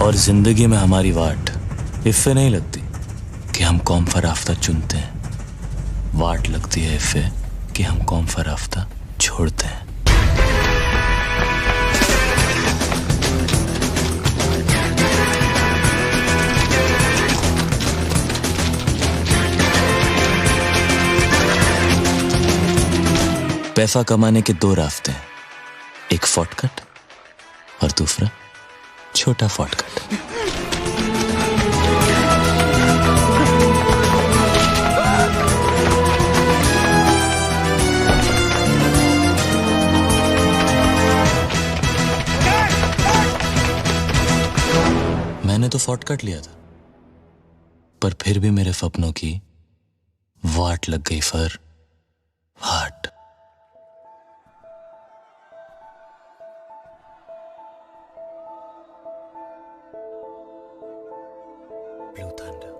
और जिंदगी में हमारी वाट इफ़े नहीं लगती कि हम कौम फराफ्ता चुनते हैं, वाट लगती है इफ़े कि हम कौम फराफ्ता छोड़ते हैं। पैसा कमाने के दो रास्ते हैं, एक शॉर्टकट और दूसरा छोटा शॉर्टकट। मैंने तो शॉर्टकट लिया था, पर फिर भी मेरे सपनों की वाट लग गई फर हाट। Blue thunder.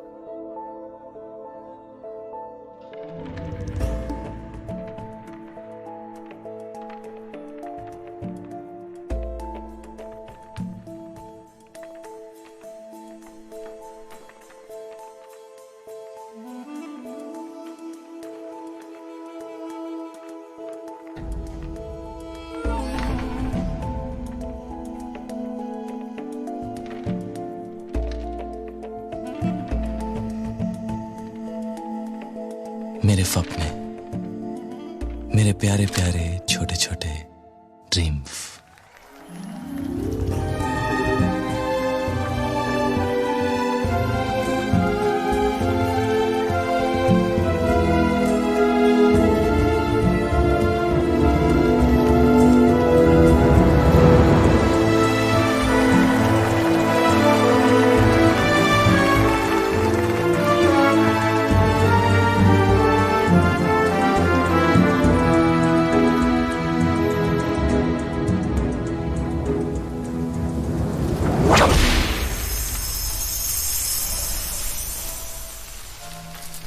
मेरे सपने, मेरे प्यारे प्यारे छोटे छोटे ड्रीम्स।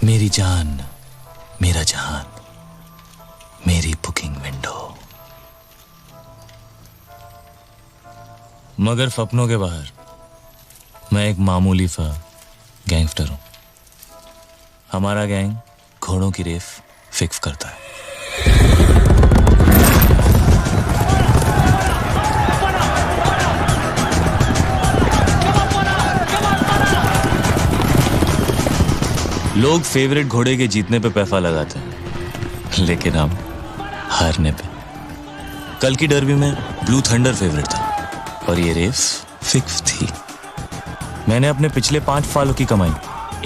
मेरी जान, मेरा जहान, मेरी बुकिंग विंडो। मगर सपनों के बाहर मैं एक मामूली सा गैंगस्टर हूं। हमारा गैंग घोड़ों की रेस फिक्स करता है। लोग फेवरेट घोड़े के जीतने पे पैसा लगाते हैं, लेकिन हम हारने पे। कल की डर्बी में ब्लू थंडर फेवरेट था और ये रेस फिक्स थी। मैंने अपने पिछले 5 सालों की कमाई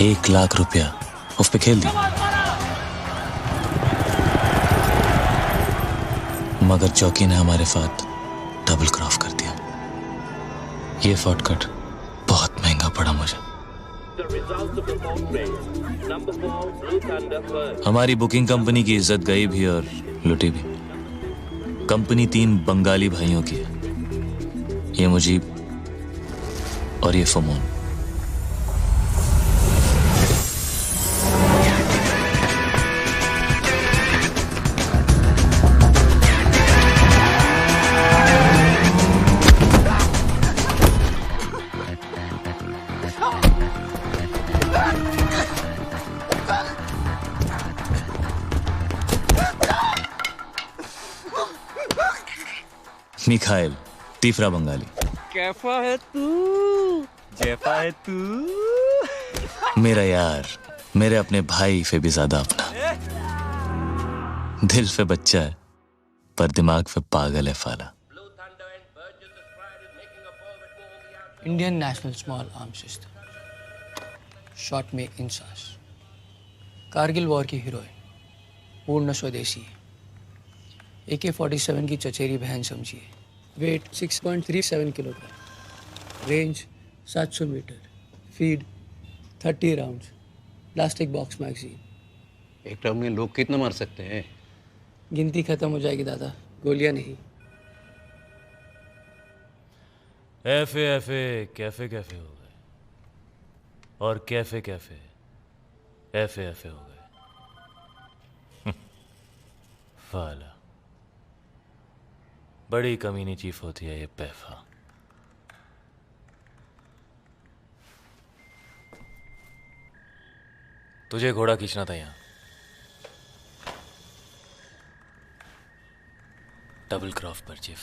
1 लाख रुपया उस पे खेल दी। मगर चौकी ने हमारे साथ डबल क्रॉस कर दिया। ये शॉर्टकट बहुत महंगा पड़ा मुझे। हमारी बुकिंग कंपनी की इज्जत गई भी और लुटी भी। कंपनी 3 बंगाली भाइयों की है, ये मुजीब और ये फमोन। मिखाइल, तीसरा बंगाली। कैफा है तू? जैफा है तू? मेरा यार, मेरे अपने भाई से भी ज्यादा अपना। दिल से बच्चा है पर दिमाग से पागल है फाला। Indian national small arm system, short में इंसास। कारगिल वॉर की हीरोइन, पूर्ण स्वदेशी। AK-47 की चचेरी बहन समझिए। वेट 6.37 किलोग्राम, range 700 metre, feed 30 rounds, plastic box magazine. एक राउंड में लोग कितना मार सकते हैं? गिनती खत्म हो जाएगी दादा, गोलियां नहीं। एफे एफे कैफे कैफे हो गए और कैफे कैफे एफे एफे हो गए। फाला, बड़ी कमीनी चीफ होती है ये पैफा। तुझे घोड़ा खींचना था यहाँ। डबल क्रॉफ पर चिफ,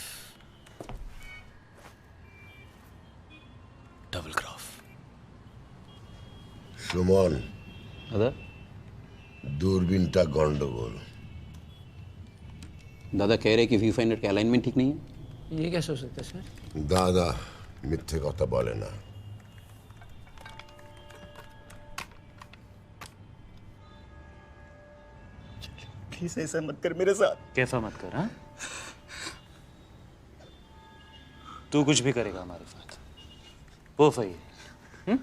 डबल क्रॉफ। সুমন, दादा দূরবীনটা গন্ডগোল। दादा कह रहे कि व्यू फाइंडर का अलाइनमेंट ठीक नहीं है। ये कैसे हो सकता है सर? দাদা মিথ্যে কথা বলে না। प्लीज ऐसा मत कर मेरे साथ। कैसा मत कर, हाँ? तू कुछ भी करेगा हमारे साथ, वो सही है।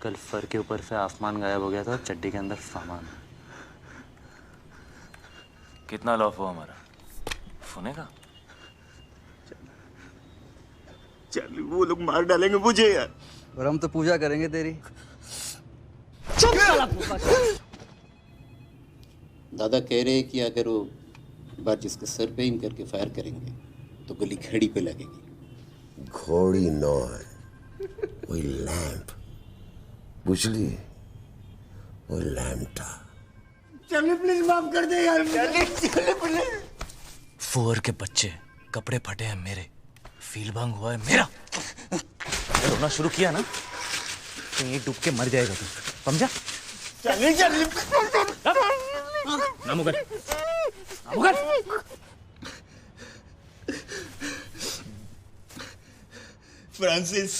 कल फर के ऊपर से आसमान गायब हो गया था, चड्डी के अंदर सामान। कितना लॉफ हुआ हमारा सोने का? चल वो लोग मार डालेंगे मुझे यार। और हम तो पूजा करेंगे तेरी। दादा कह रहे कि अगर वो बार जिसके सर पे एम करके फायर करेंगे तो गोली घड़ी पे लगेगी। ঘড়ি নয়, ওই ল্যাম্প, বুঝলি? ওই ল্যাম্পটা। चलिए प्लीज माफ कर दे यार। चलिए प्लीज। फुअर के बच्चे, कपड़े फटे हैं मेरे, फील भंग हुआ है मेरा। रोना शुरू किया ना तो ये डूब के मर जाएगा तू, समझा? चलिए चलिए। ना मुगल, मुगल। फ्रांसिस,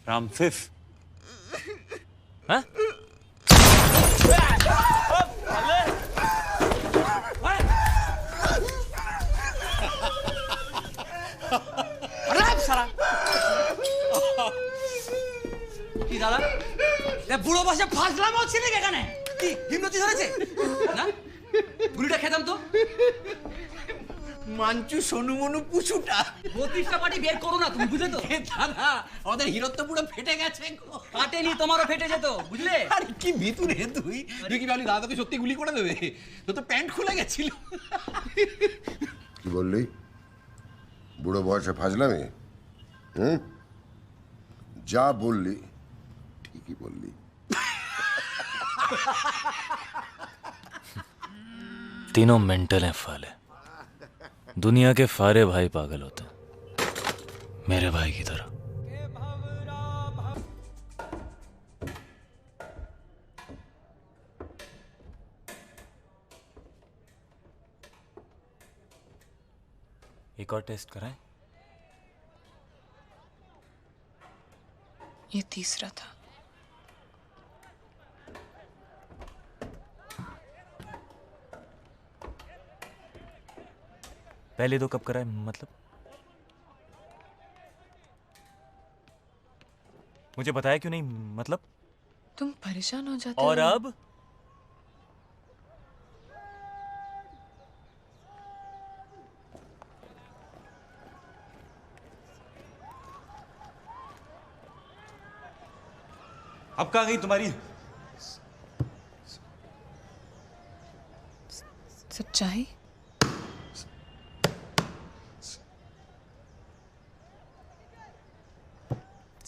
रामसिस, हाँ? কি দাদা, এ বুড়ো বসে ফাজলাম হচ্ছে নাকি এখানে? কি হিমনতি ধরেছে না? গুলিটা খেতাম তো। মাঞ্চু সোনু মনু পুচুটা 32টা পার্টি বের করো না তুমি, বুঝলে তো? দাদা আমাদের হিরো তো পুরো ফেটে গেছে গো। কাটেনি, তোমারও ফেটে যেত, বুঝলে? আরে কি ভিতরে তুই তুই কি ভাবলি দাদাকে সত্যি গুলি করে দেবে? তো তো প্যান্ট খুলে গেছিল। কি বললি? বুড়ো বয়সে ফাজলামি? হুম, যা বললি ঠিকই বললি। तीनों मेंटल हैं फाले। दुनिया के सारे भाई पागल होते हैं, मेरे भाई की तरह। एक और टेस्ट कराएं? ये तीसरा था। पहले तो कब कराए, मतलब? मुझे बताया क्यों नहीं, मतलब? तुम परेशान हो जाते और हो। अब कहाँ गई तुम्हारी सच्चाई?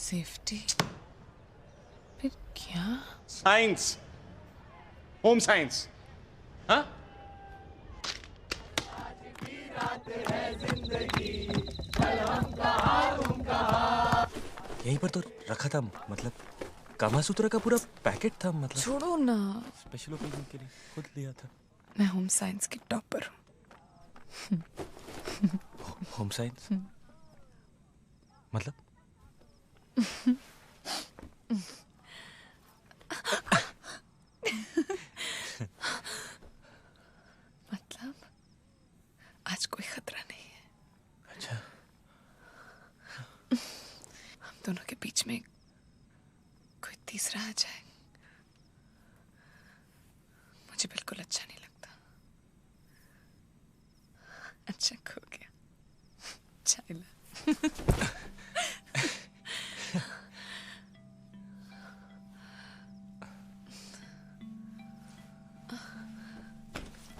सेफ्टी? फिर क्या? Science, home science. हाँ यहीं पर तो रखा था, मतलब कामासूत्र का पूरा पैकेट था, मतलब छोड़ो ना, स्पेशल ओकेजन के लिए खुद लिया था। मैं होम साइंस की टॉपर हूँ। होम साइंस मतलब? मतलब आज कोई खतरा नहीं है। अच्छा, हम दोनों के बीच में कोई तीसरा आ जाए, मुझे बिल्कुल अच्छा नहीं लगता। अच्छा खो गया, चाय ला।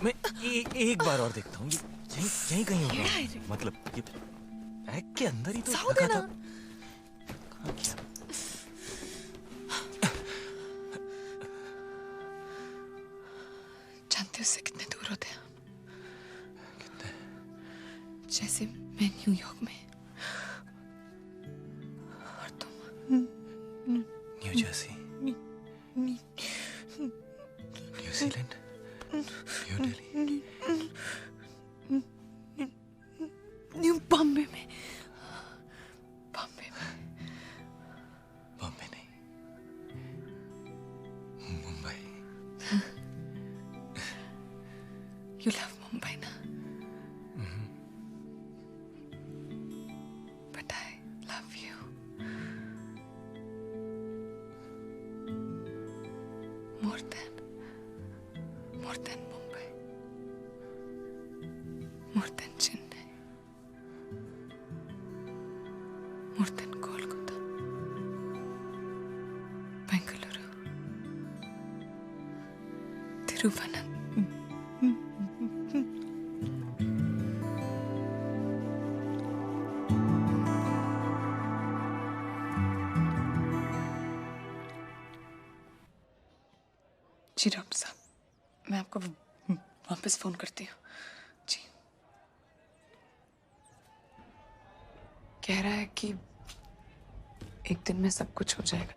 मैं एक बार और देखता हूँ, यहीं यहीं कहीं होगा, मतलब ये बैग के अंदर ही तो जाओ रखा देना। था। जानते हो उससे कितने दूर होते हैं हम? जैसे मैं न्यूयॉर्क में और तुम new Jersey, New Zealand, new Delhi, new Bombay में। बॉम्बे नहीं, मुंबई। You love Mumbai ना? But I love you. More than Mumbai. More than Chennai. More than Kolkata. Bengaluru. Thiruvananthapuram. Ji doctor साहब, मैं आपको वापस फोन करती हूँ। जी, कह रहा है कि एक दिन में सब कुछ हो जाएगा।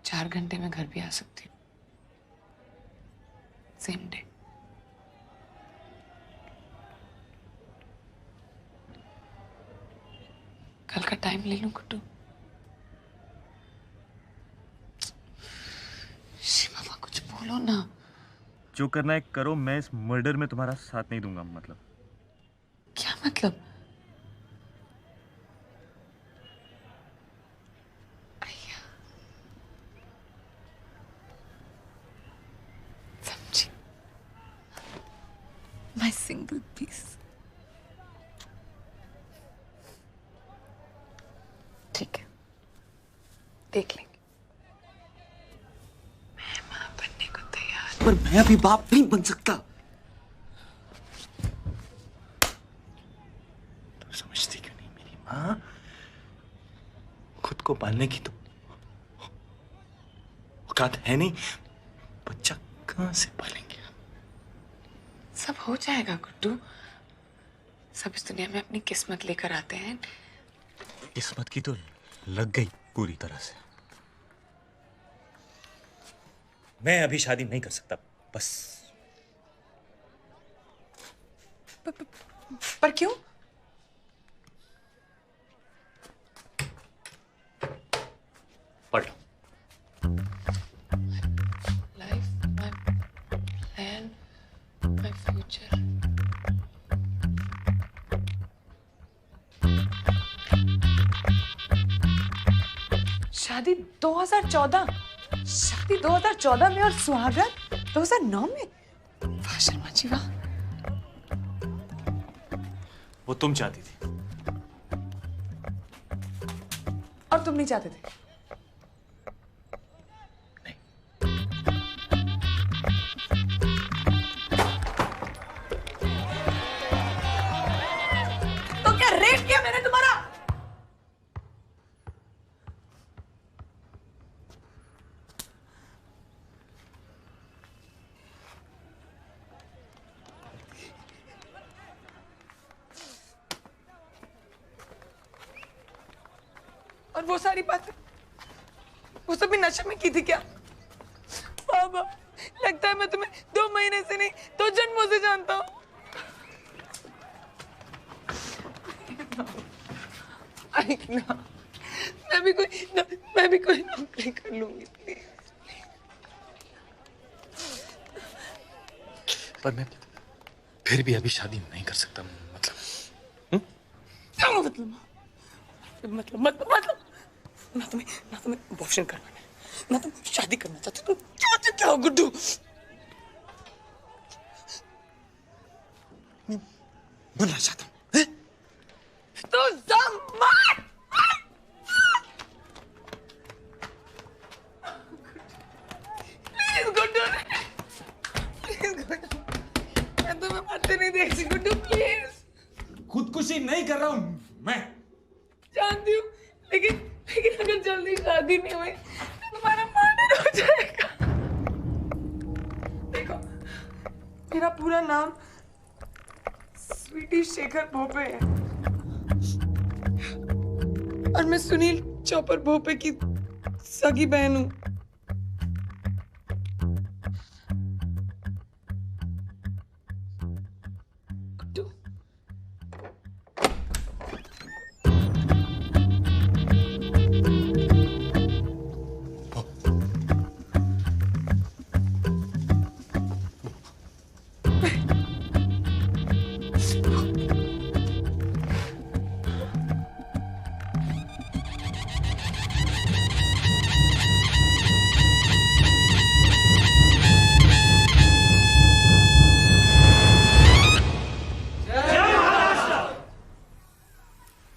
4 घंटे में घर भी आ सकती हूँ, सेम डे। कल का टाइम ले लूं कुट्टू? बाबा कुछ बोलो ना। जो करना है करो, मैं इस मर्डर में तुम्हारा साथ नहीं दूंगा। मतलब क्या मतलब? भैया समझी, माय सिंगल पीस। ठीक है, देख लेंगे। मैं मां बनने को तैयार। पर मैं अभी बाप नहीं बन सकता। तो समझती क्यों नहीं मेरी माँ? खुद को पालने की तो औकात है नहीं, बच्चा कहाँ से पालेंगे? सब हो जाएगा गुड्डू। सब इस दुनिया में अपनी किस्मत लेकर आते हैं। किस्मत की तो लग गई पूरी तरह से। मैं अभी शादी नहीं कर सकता, बस। पर क्यों? पढ़ लो। Life, my plan, my future. शादी 2014 में और सुहागरात 2009 में। वाह शर्मा जी वाह। वो तुम चाहती थी। और तुम नहीं चाहते थे? नहीं। तो क्या रेप किया मैंने तुम्हारा? और वो सारी बातें वो सब भी नशे में की थी क्या? बाबा, लगता है मैं तुम्हें 2 महीने से नहीं 2 जन्मों से जानता हूँ। मैं भी कोई नौकरी कर लूंगी प्लीज। पर मैं फिर भी अभी शादी नहीं कर सकता। मतलब क्या मतलब ना तुम्हें अबॉर्शन करना है, ना तुम शादी करना चाहते, तुम क्या चाहते हो गुड्डू? बनना चाहता हूँ। तो मार। प्लीज गुड्डू, मैं तुम्हें मारते नहीं रहा हूँ मैं। जानती हूँ, लेकिन लेकिन अगर जल्दी शादी नहीं हुई तो तुम्हारा मर्डर हो जाएगा। देखो, मेरा पूरा नाम स्वीटी शेखर भोपे है और मैं सुनील चौपर भोपे की सगी बहन हूँ।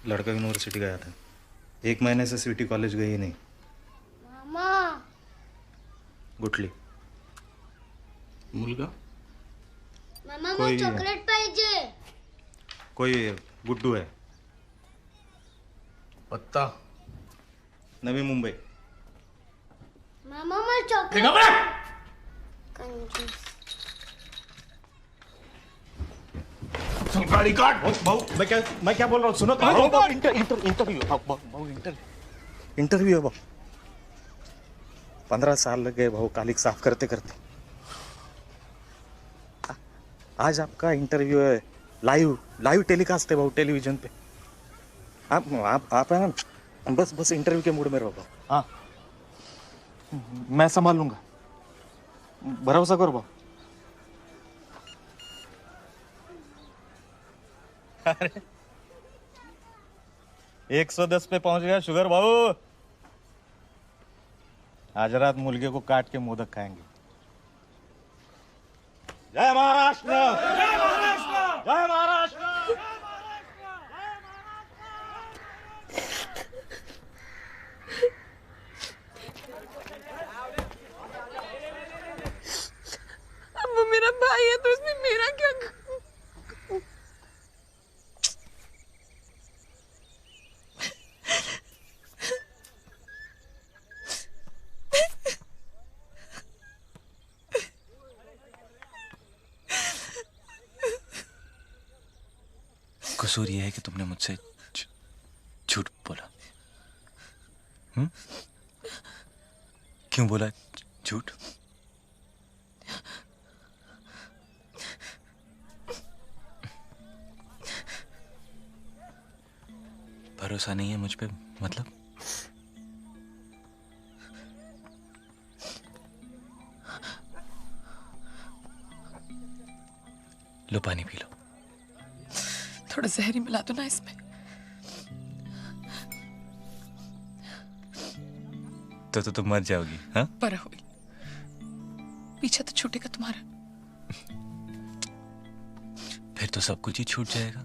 लड़का यूनिवर्सिटी गया था, 1 महीने से स्वीटी कॉलेज गई नहीं। मामा गुटली मुलगा मामा कोई- मला चॉकलेट पाहिजे. कोई गुड्डू है, पत्ता नवी मुंबई। मामा मला चॉकलेट. देखा मैं? कंजूस. चल गाड़ी काट। भाऊ मैं क्या बोल रहा हूँ सुनो तो। इंटरव्यू है भाऊ। 15 साल लग गए भाऊ कालिक साफ करते करते। आज आपका इंटरव्यू है, लाइव टेलीकास्ट है भाऊ टेलीविजन पे। आप है ना, बस इंटरव्यू के मूड में रहो भाऊ। हाँ मैं संभाल लूंगा, भरोसा करो भाऊ। अरे 110 पे पहुंच गया शुगर भाऊ। आज रात मुर्गे को काट के मोदक खाएंगे। जय महाराष्ट्र, जय महाराष्ट्र, जय महाराष्ट्र। अब वो मेरा भाई है तो उसने मेरा क्या? कसूर यह है कि तुमने मुझसे झूठ बोला। क्यों बोला झूठ? भरोसा नहीं है मुझ पे मतलब? लो पानी पी लो। थोड़ा जहर ही मिला दो ना इसमें। तो तुम मर जाओगी? हाँ पर हुई, पीछा तो छूटेगा तुम्हारा। फिर तो सब कुछ ही छूट जाएगा।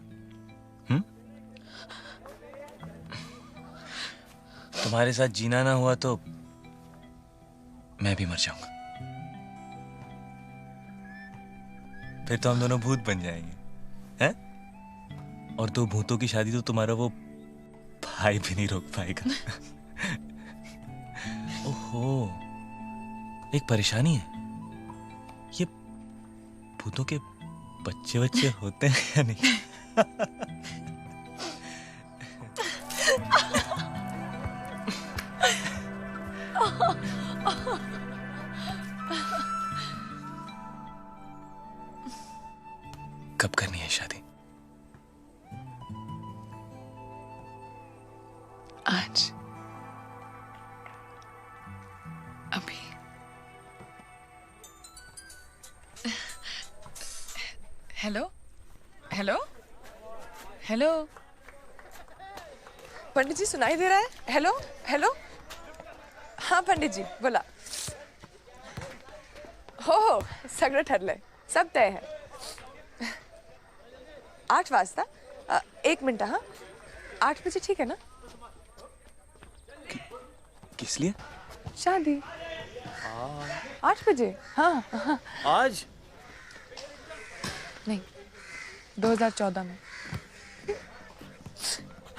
तुम्हारे साथ जीना ना हुआ तो मैं भी मर जाऊंगा। फिर तो हम दोनों भूत बन जाएंगे, हैं? और 2 भूतों की शादी तो तुम्हारा वो भाई भी नहीं रोक पाएगा। ओहो, एक परेशानी है। ये भूतों के बच्चे होते हैं या नहीं? कब करनी है शादी? आज, अभी। हेलो हेलो हेलो, पंडित जी सुनाई दे रहा है? हेलो हेलो, हाँ पंडित जी बोला। हो सगळं ठरलंय, सब तय है। 8 वाजता 1 मिनट। हाँ 8 बजे ठीक है ना? किस लिए? शादी 8 बजे। हाँ आज नहीं, 2014 में।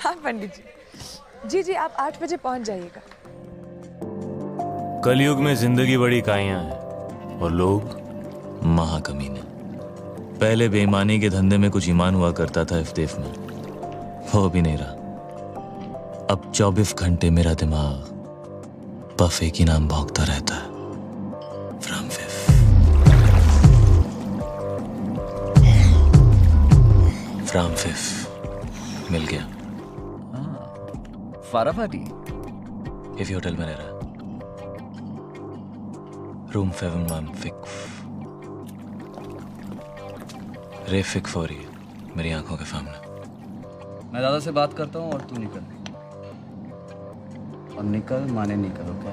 हाँ पंडित जी। जी जी आप 8 बजे पहुंच जाइएगा। कलयुग में जिंदगी बड़ी काइयां है और लोग महाकमीने। पहले बेईमानी के धंधे में कुछ ईमान हुआ करता था इफ्तेफ में, वो भी नहीं रहा। अब 24 घंटे मेरा दिमाग बफे की नाम भौंकता रहता है। फ्रॉम फिफ फ्रॉम फिफ मिल गया। फाराफाटी इफ होटल में रह रहा, रूम 715 रेफिक फौरी मेरी आंखों के सामने। मैं दादा से बात करता हूँ और तू निकल। और निकल माने निकल, ओके?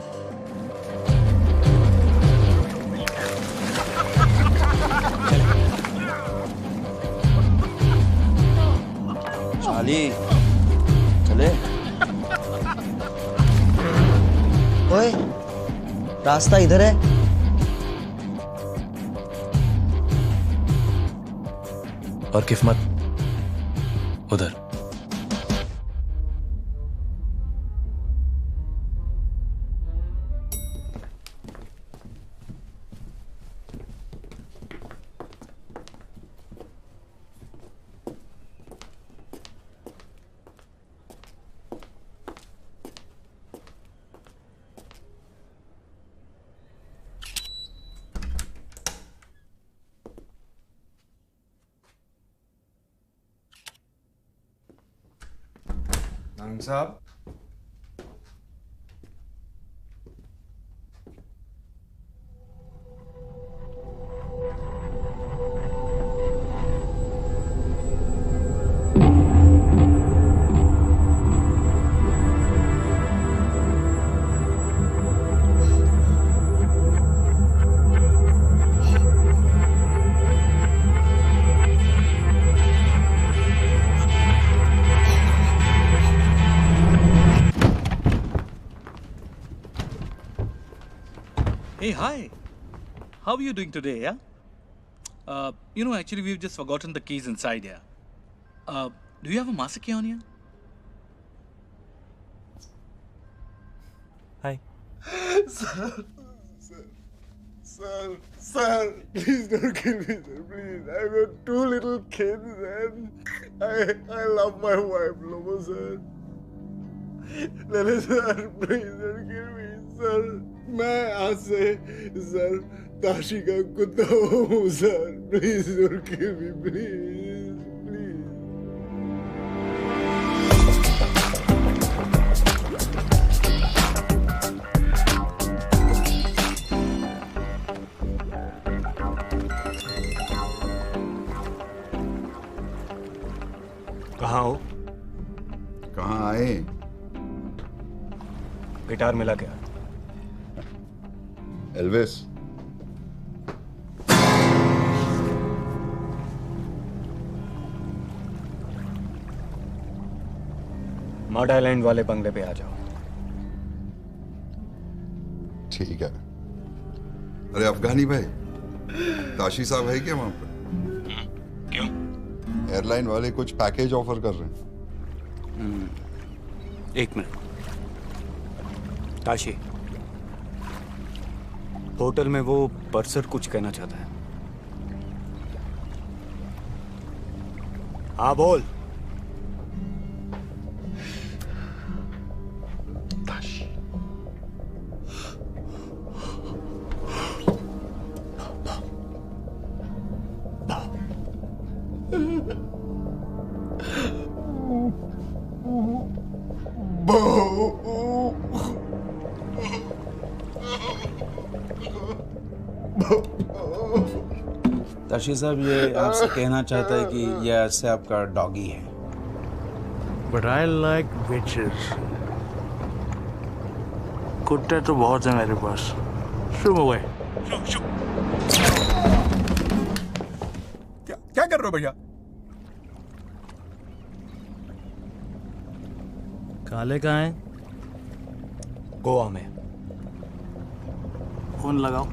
चाली चले। ओए रास्ता इधर है। और किस्मत उधर। नाम साहब, Hey, hi. How are you doing today, yeah? Actually, we've just forgotten the keys inside here. Do you have a master key on you? Hi. Sir, please don't kill me, sir, please. I've got 2 little kids and I love my wife, Lobo, sir. Lele, sir, please don't kill me, sir. मैं आज से sir Tashi का कुत्ता हूँ sir. Please don't kill me, please please. कहाँ हो? कहाँ आए? गिटार मिला क्या? एल्विस, मड आइलैंड वाले बंगले पे आ जाओ। ठीक है। अरे अफगानी भाई, ताशी साहब है क्या वहां पर? क्यों? एयरलाइन वाले कुछ पैकेज ऑफर कर रहे हैं। 1 मिनट। ताशी, होटल में वो परसर कुछ कहना चाहता है। हाँ बोल। ताशी साहब ये आपसे कहना चाहता है कि ये ऐसे आपका डॉगी है। But I like witches. कुत्ते तो बहुत है मेरे पास। Shoo away. Shoo. क्या कर रहे हो भैया? काले कहाँ हैं? गोवा में। फोन लगाओ।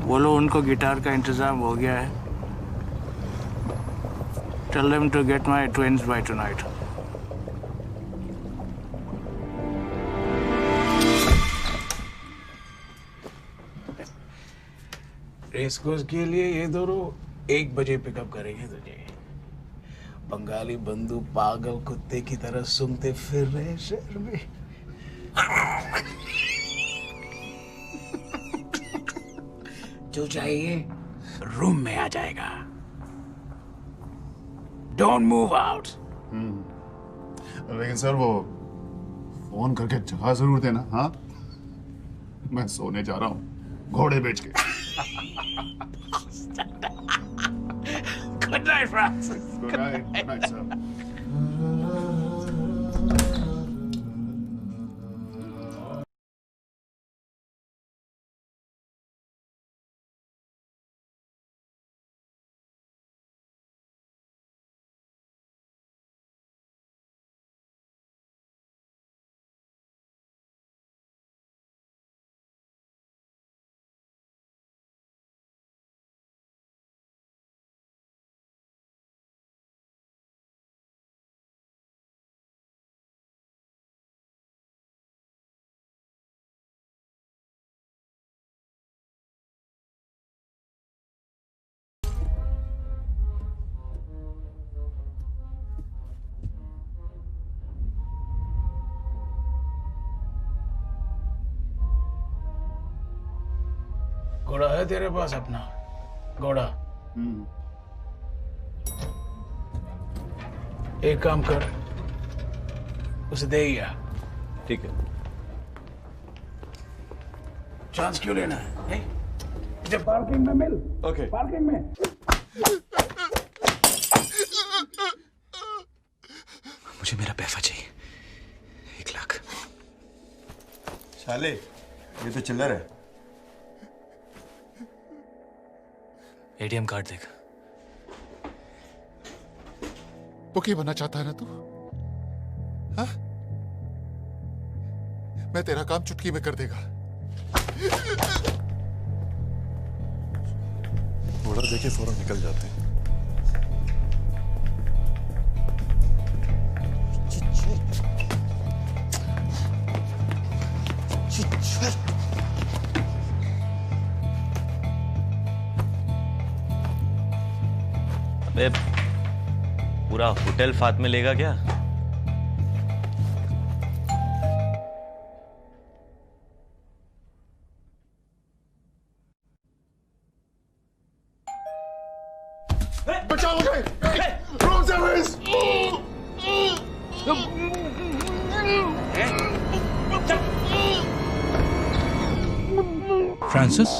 बोलो उनको गिटार का इंतजाम हो गया है। Tell them to get my twins by tonight. Race course के लिए ये दोनों 1 बजे पिकअप करेंगे तुझे। बंगाली बंधु पागल कुत्ते की तरह सूंघते फिर रहे शहर में। जो चाहिए रूम में आ जाएगा। Don't move out. लेकिन सर वो फोन करके जगह जरूर देना। हाँ, मैं सोने जा रहा हूँ घोड़े बेच के। Good night, Francis. Good night. Good night, sir. घोड़ा है तेरे पास अपना? घोड़ा? एक काम कर, उसे दे ही आ। ठीक है। चांस क्यों लेना है? मुझे पार्किंग में मिल। ओके। पार्किंग में। मुझे मेरा पैसा चाहिए, 1 लाख। साले ये तो चिल्लर है। एटीएम कार्ड देख। बुकी बनना चाहता है ना तू? हाँ? मैं तेरा काम चुटकी में कर देगा। घोड़ा देखे फौरन निकल जाते हैं। अबे पूरा होटल फात में लेगा क्या? बचाओ मुझे! Room service! Francis?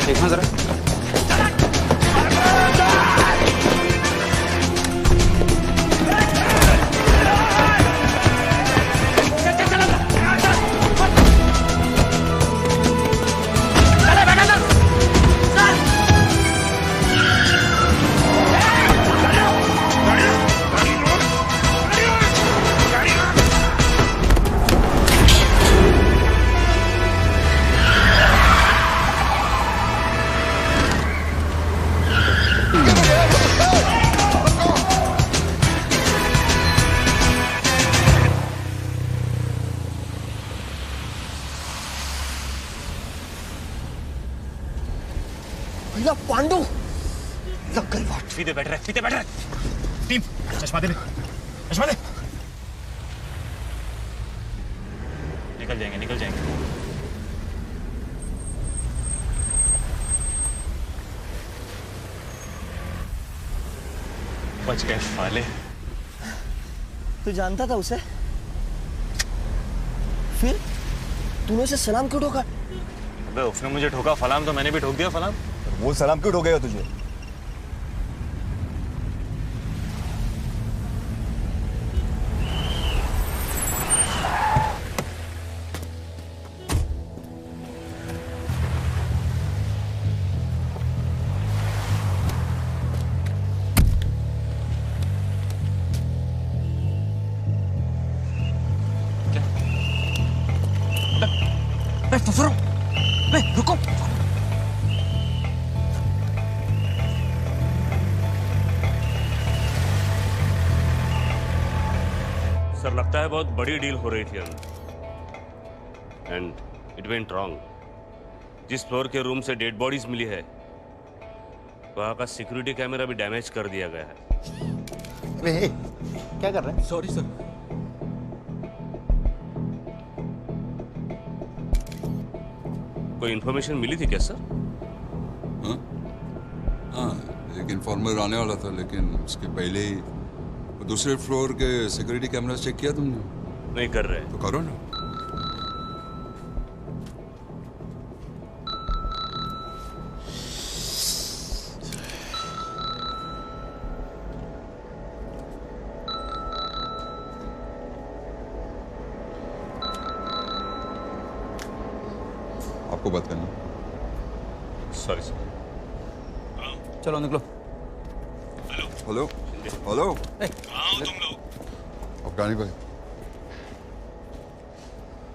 देखना जरा। भैया पांडु लग गई बात। सीधे बैठ रहे टीम चश्मा दे निकल जाएंगे बच गए साले। तू जानता था उसे? फिर तूने उसे सलाम क्यों ठोका? अबे उसने मुझे ठोका फलाम तो मैंने भी ठोक दिया फलाम। वो सलाम क्यों ठोकेगा तुझे? रुको। सर लगता है बहुत बड़ी डील हो रही थी अंदर एंड इट वेंट रॉन्ग। जिस फ्लोर के रूम से डेड बॉडीज मिली है वहां का सिक्योरिटी कैमरा भी डैमेज कर दिया गया है। अरे क्या कर रहे हैं? Sorry sir. कोई इन्फॉर्मेशन मिली थी क्या सर? हाँ, एक इन्फॉर्मर आने वाला था लेकिन उसके पहले ही दूसरे फ्लोर के सिक्योरिटी कैमरा चेक किया तुमने? नहीं कर रहे। तो करो ना। आपको बात करना। Sorry sir. चलो निकलो। Hello hello. तुम लोग अफगानी भाई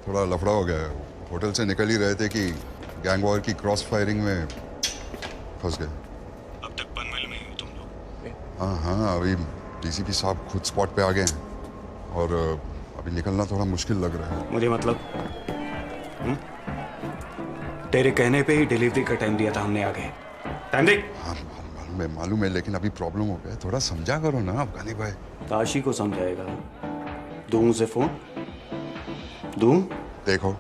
थोड़ा लफड़ा हो गया है। होटल से निकल ही रहे थे कि गैंग वॉर की क्रॉस फायरिंग में फंस गए। अब तक पनवेल में ही हो तुम लोग? हाँ अभी डीसीपी साहब खुद स्पॉट पे आ गए हैं और अभी निकलना थोड़ा मुश्किल लग रहा है। मुझे मतलब तेरे कहने पे ही डिलीवरी का टाइम दिया था हमने आगे। टाइम देख। हाँ मालूम है लेकिन अभी प्रॉब्लम हो गया। थोड़ा समझा करो ना अफगानी भाई। ताशी को समझाएगा। दूं से फोन दूं? देखो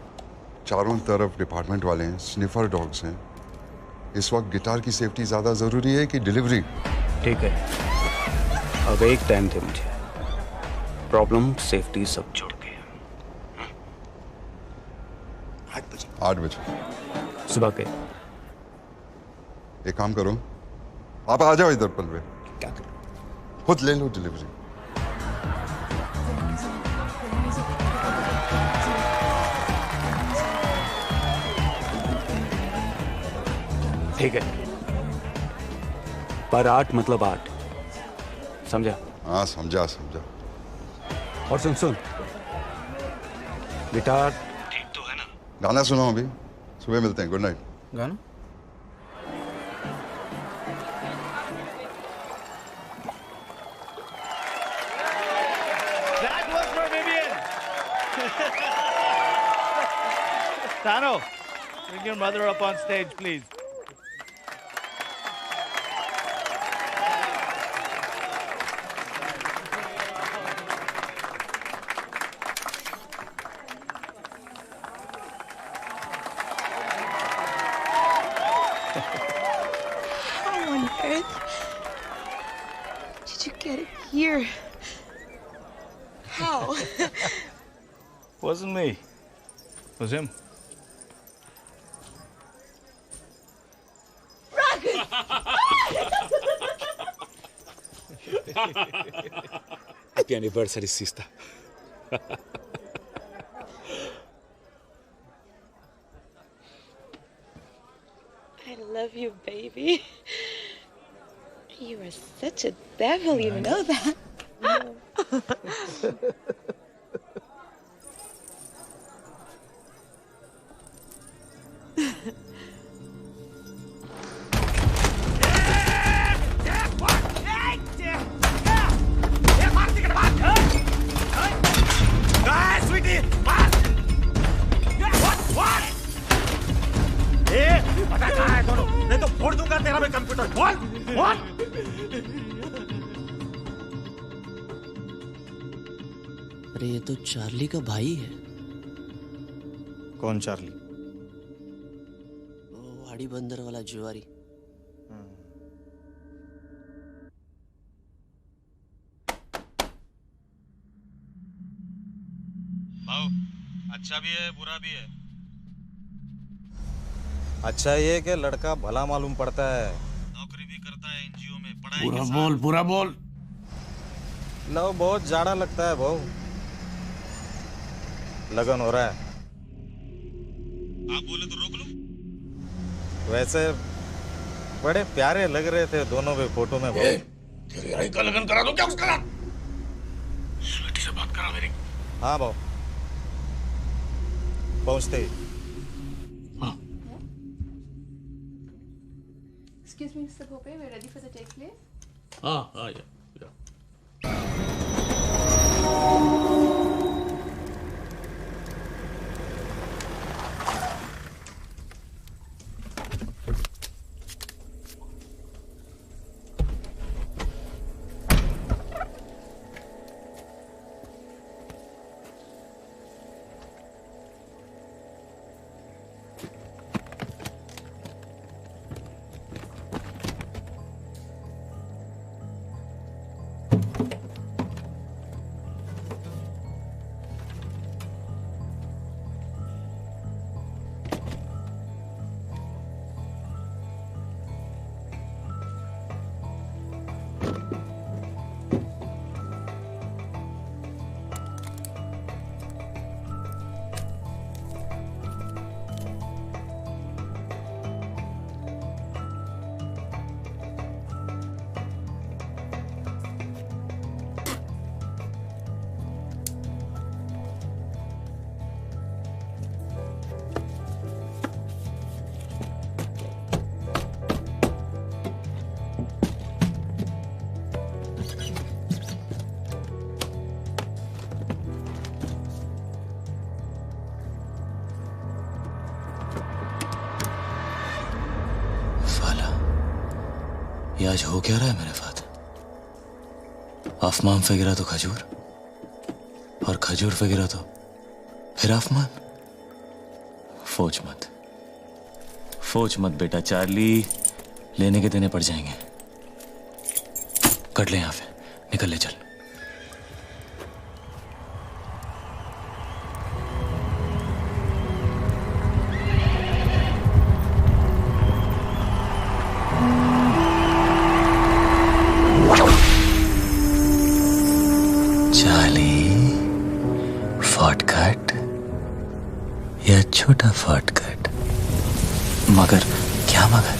चारों तरफ डिपार्टमेंट वाले हैं, स्निफर डॉग्स हैं। इस वक्त गिटार की सेफ्टी ज्यादा जरूरी है कि डिलीवरी? ठीक है अब एक टाइम दे मुझे। प्रॉब्लम सेफ्टी सब छोड़ के। 8 बजे सुबह के। एक काम करो आप आ जाओ इधर पनवे। क्या करो? खुद ले लो डिलीवरी। ठीक है पर 8 मतलब 8 समझा? हाँ समझा। और सुन गिटार ठीक तो है ना? गाना सुनो अभी सुबह मिलते हैं। Good night. गाना? That was for Vivian. Tano, bring your mother up on stage, please. How on earth did you get it here? How? Wasn't me. It was him. Happy anniversary, sister. I love you, baby. You are such a devil, you know that. पता कहाँ है दोनों? नहीं तो फोड़ दूंगा चलेगा तेरा भी कंप्यूटर? बोल बोल। अरे ये तो चार्ली का भाई है। कौन चार्ली? वो वाड़ी बंदर वाला जुआरी। भाव अच्छा भी है बुरा भी है। अच्छा ये कि लड़का भला मालूम पड़ता है, नौकरी भी करता है एनजीओ में, पढ़ाई पूरा बोल पूरा बोल। लो बहुत जाड़ा लगता है भाव। लगन हो रहा है। आप बोले तो रोक लो। वैसे बड़े प्यारे लग रहे थे दोनों भी फोटो में भाव। तेरी आई का लगन करा दो क्या उसका साथ? बेटी से बात करा मेरी। हाँ भाव पहुंचते ही। Excuse me, Mr. Bhope, we're ready for the take place. yeah. ये आज हो क्या रहा है मेरे साथ? आसमान पे गिरा तो खजूर, और खजूर पे गिरा तो फिर आसमान। फोच मत बेटा, चार्ली लेने के देने पड़ जाएंगे। कट ले यहाँ से, निकल ले चल। शॉर्टकट या छोटा शॉर्टकट? मगर क्या मगर?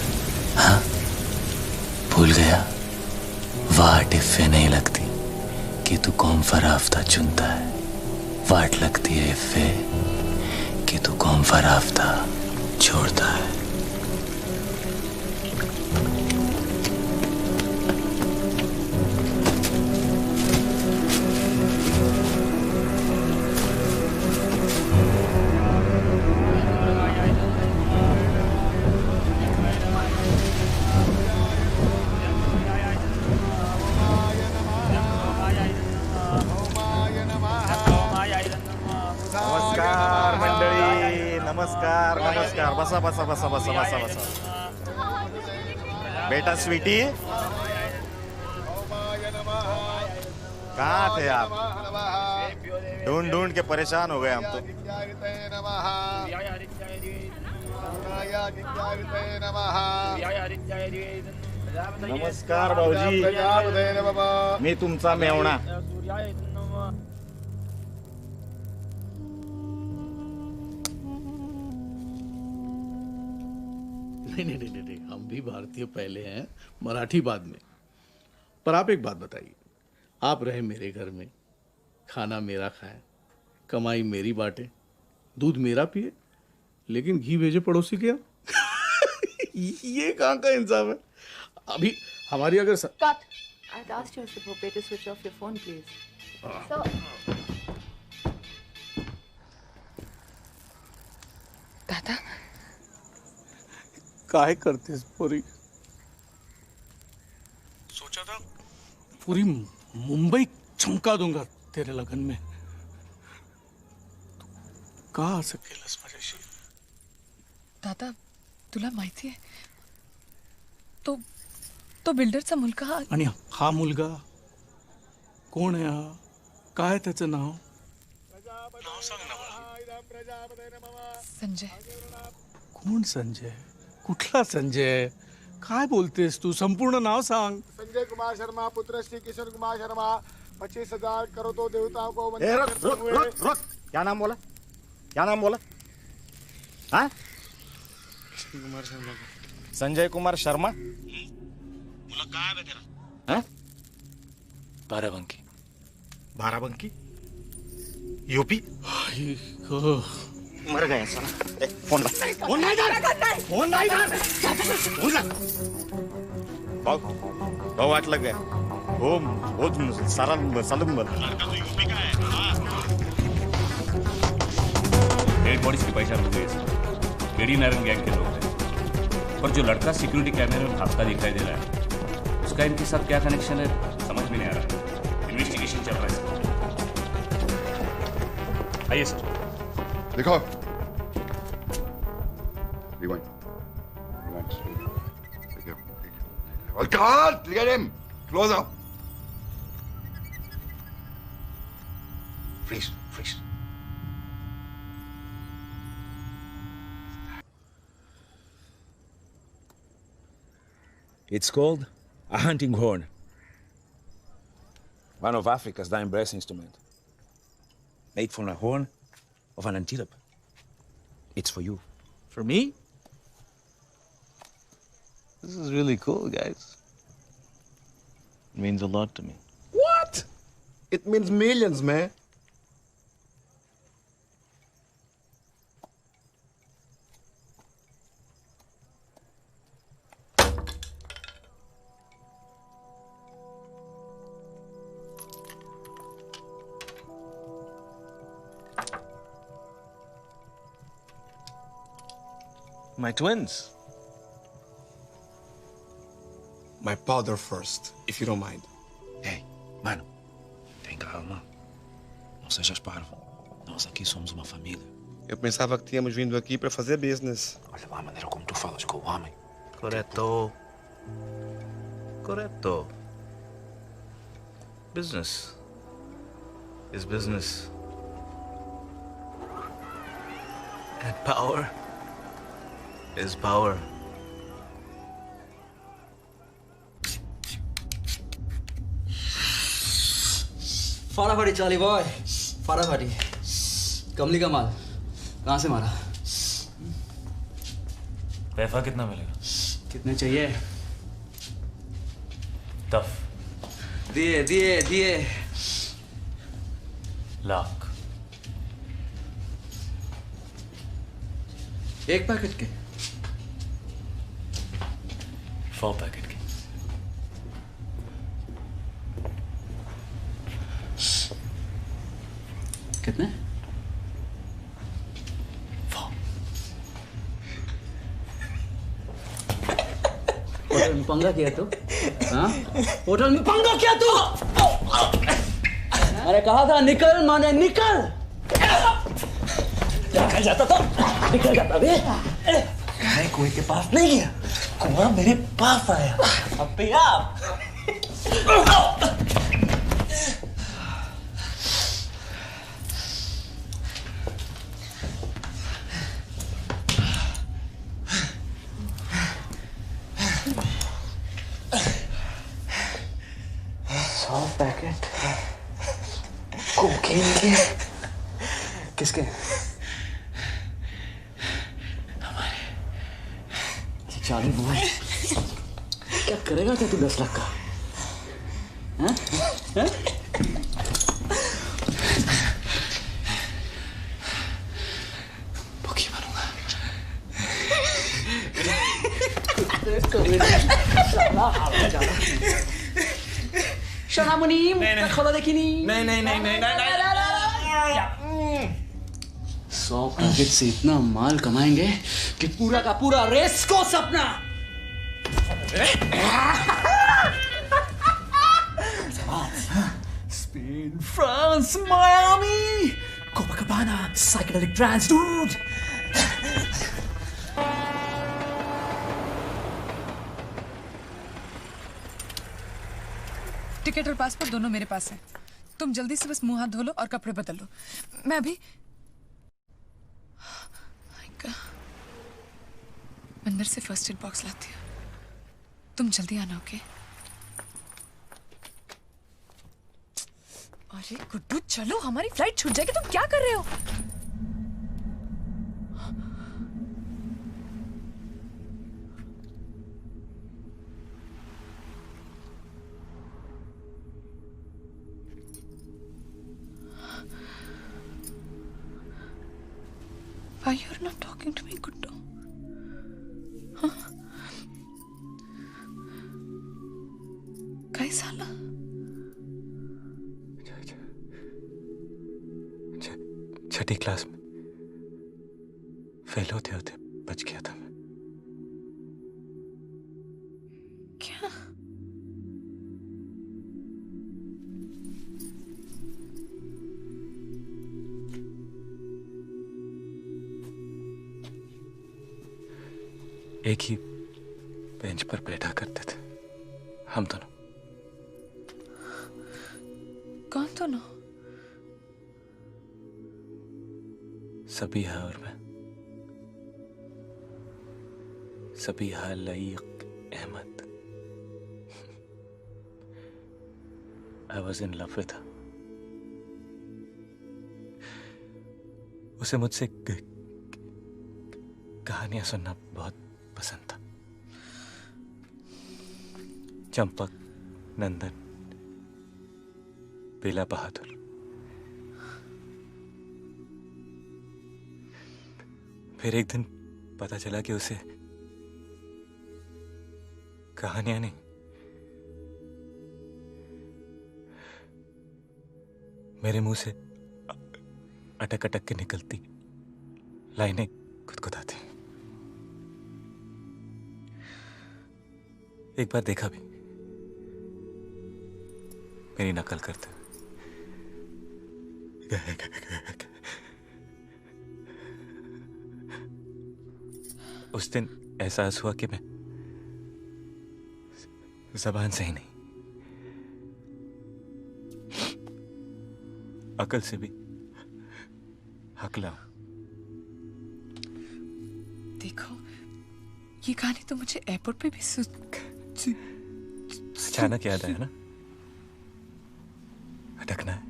हाँ भूल गया? वाट इफ़े नहीं लगती कि तू कौन सा रास्ता चुनता है, वाट लगती है इफ़े कि तू कौन सा रास्ता छोड़ता है। नमस्कार मंडळी, नमस्कार नमस्कार। बसा बसा बसा बसा बसा बसा। बेटा स्वीटी, कहाँ थे आप? ढूंढ ढूंढ के परेशान हो गए हम तो। नमस्कार भाऊजी, मी तुमचा मेवणा। नहीं, हम भी भारतीय पहले हैं, मराठी बाद में। पर आप एक बात बताइए, आप रहे मेरे घर में, खाना मेरा खाए, कमाई मेरी बांटे, दूध मेरा पिए, लेकिन घी भेजे पड़ोसी के यहाँ। ये कहाँ का इंसाफ है? अभी हमारी अगर Cut. I'd asked you, Mr. Bhope, to switch off your phone, please. So, काहे करतेस पोरी? पूरी मुंबई चमका दूंगा तेरे लगन में. का असं केलंस माझ्याशी? दादा तुला माहिती आहे तो बिल्डरचा मुलगा आणि हा मुलगा कोण आहे? हा काय त्याचं नाव? नाव सांग ना मला. संजय. कोण संजय? कुठला संजय? काय बोलतेस तू? संपूर्ण नाव सांग. संजय कुमार शर्मा पुत्र श्री किशन कुमार शर्मा 25,000 करो तो देवताओं को रुक. क्या नाम बोला? क्या नाम बोला? हाँ? कुमार शर्मा. संजय कुमार शर्मा. मुला काय आहे तेरा? हाँ? बाराबंकी. बाराबंकी? यूपी? मर गया साला. फोन ला. फोन नहीं कर. फोन नहीं कर. फोन ला. भाव वाट लग गया. वो सारा सालम लड़का तो यूपी का है. डेड बॉडीज की पहचान हो गई है. गेडी नारायण गैंग के लोग हैं. पर जो लड़का सिक्योरिटी कैमरे में भागता दिखाई दे रहा है, उसका इनके साथ क्या कनेक्शन है समझ में नहीं आ रहा. इन्वेस्टिगेशन चल रहा है. आइए सर. देखो. Rewind. Oh God! Look at him. Closer. Freeze. It's called a hunting horn. One of Africa's dying brass instruments. Made from the horn of an antelope. It's for you. For me? This is really cool, guys. It means a lot to me. What? It means millions, man. My twins. My father first, if you don't mind. Hey, mano, tem calma. Não sejas parvo. Nós aqui somos uma família. Eu pensava que tínhamos vindo aqui para fazer business. Olha lá a maneira como tu falas com o homem. Correto. Business is business. And power is power. फटाफटी चाली boy, फटाफटी. कमली का माल कहाँ से मारा? पैसा कितना मिलेगा? कितने चाहिए? टफ. दिए. लाख. एक पैकेट के? 4 पैकेट के. कितने? 4. होटल में पंगा किया तू? हाँ? होटल में पंगा किया तू? अरे कहा था निकल माने निकल. निकल जाता था. निकल जाता बे. मैं कुएं के पास नहीं गया. कुआं मेरे पास आया. अब भैया. पैकेट कोकीन के. किसके? हमारे. चाली बॉय, क्या करेगा क्या तू 10 लाख का? हैं? भूखी बनूंगा. शना मुनीम, खबर देखी नहीं. नहीं. 100 पैकेट से इतना माल कमाएंगे कि पूरा का पूरा रेस को सपना. in France, Miami, Copacabana, psychedelic trance, dude. Ticket और पासपोर्ट दोनों मेरे पास हैं। तुम जल्दी से बस मुंह हाथ धो लो और कपड़े बदल लो। मैं अभी अंदर से फर्स्ट एड बॉक्स लाती हूँ। तुम जल्दी आना, ओके? अरे गुड्डू चलो, हमारी फ्लाइट छूट जाएगी। तुम क्या कर रहे हो? Why you're not talking to me, Guddu? Huh? कैसा ला? छठी क्लास में फेल होते होते बच गया था मैं। क्या? एक ही बेंच पर बैठा करते थे हम दोनों। कौन दोनों? सबीहा और मैं। Sabiha Laeeq Ahmad. I was in love with her. उसे मुझसे कहानियां सुनना बहुत पसंद था। चंपक, नंदन, बेला बहादुर। फिर एक दिन पता चला कि उसे कहानियां नहीं, मेरे मुंह से अटक अटक के निकलती लाइनें गुदगुदाती। एक बार देखा भी, मेरी नकल करते। उस दिन एहसास हुआ कि मैं ज़बान से ही नहीं, अकल से भी हकला हूं। देखो, ये कहानी तो मुझे एयरपोर्ट पे भी अचानक याद आया ना, अटकना है।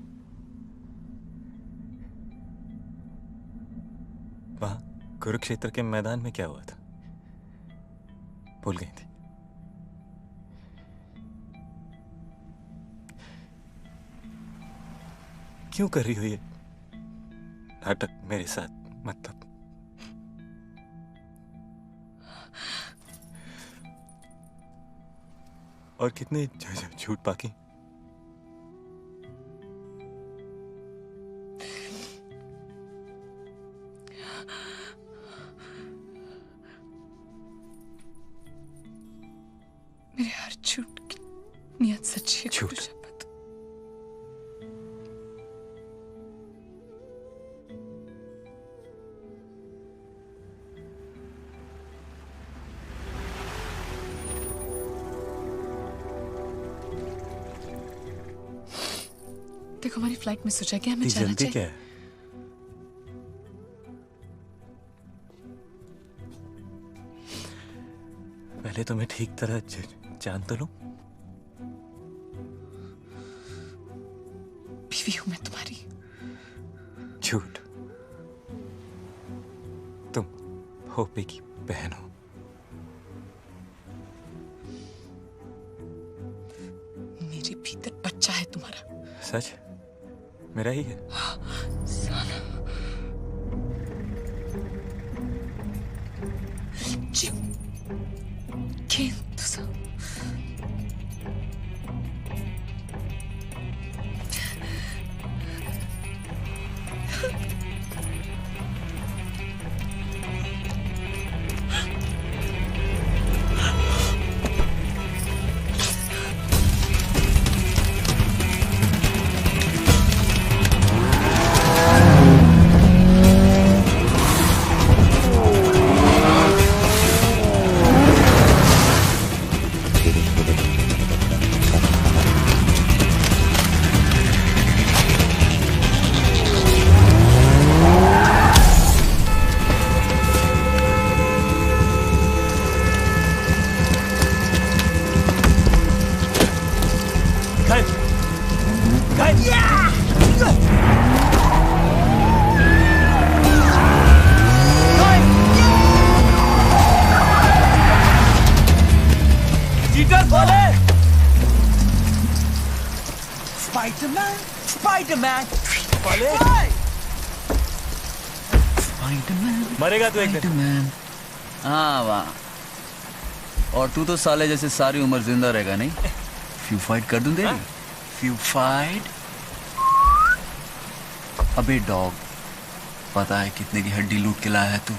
वहां कुरुक्षेत्र के मैदान में क्या हुआ था भूल गई थी। क्यों कर रही हो ये नाटक मेरे साथ? मतलब और कितने झूठ बाकी? मेरे हर झूठ की नियत सच्ची है। झूठ? देखो, हमारी फ्लाइट मिस हो जाएगी, हमें जाना जल्दी चाहिए। क्या है? पहले तो मैं ठीक तरह जान तो लूं। बीवी हूं मैं तुम्हारी। झूठ। तुम होपे की बहन हो। मेरे भीतर बच्चा है तुम्हारा। सच? मेरा ही है। साला। जीव केन तुझा। Spider-Man, Spider-Man, Spider-Man, मरेगा तू एक दिन। Spider-Man। हाँ वाह। और तू तो साले जैसे सारी उम्र जिंदा रहेगा नहीं? फ्यू फाइट कर दूं तेरी? Few fight? अबे डॉग, पता है कितने की हड्डी लूट के लाया है तू?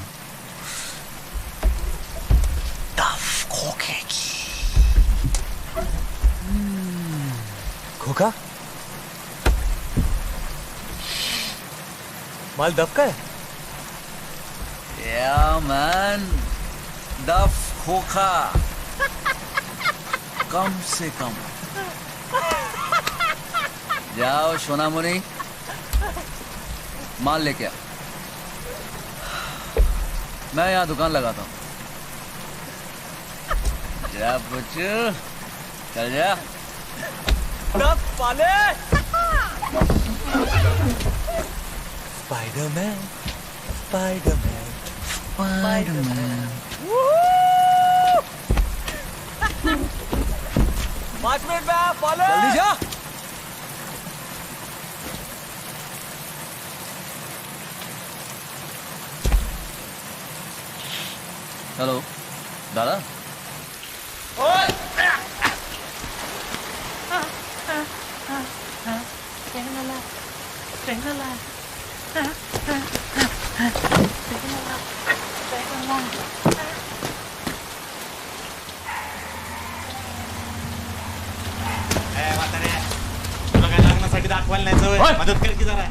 टफ खोखे की। खोखा? माल दफ का है? Yeah, man. दफ खोखा कम से कम। जाओ सोना मुनी, माल लेके आ। मैं यहाँ दुकान लगाता हूँ। जा बच्चू, चल जा। दफ पाले। Spider-Man, Spider-Man, Spider-Man। 5 मिनट में पाले। जल्दी जा। हेलो दादा। मदद कर की जरा।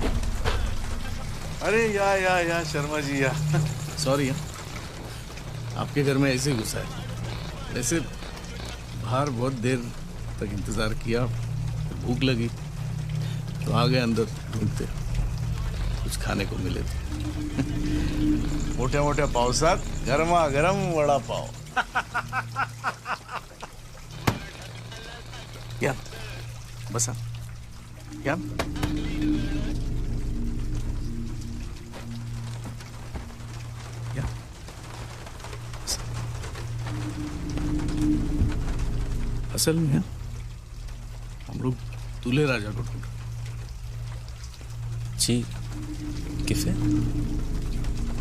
अरे या शर्मा जी या सॉरी, आपके घर में ऐसे घुसा है। वैसे बाहर बहुत देर तक इंतजार किया, भूख लगी तो आ गए अंदर ढूंढते, कुछ खाने को मिले थे। मोठ्या मोठ्या पावसात गरमा गरम वडा पाव। या बसा या। असल में हम लोग दूल्हे राजा को ढूंढ। जी किसे?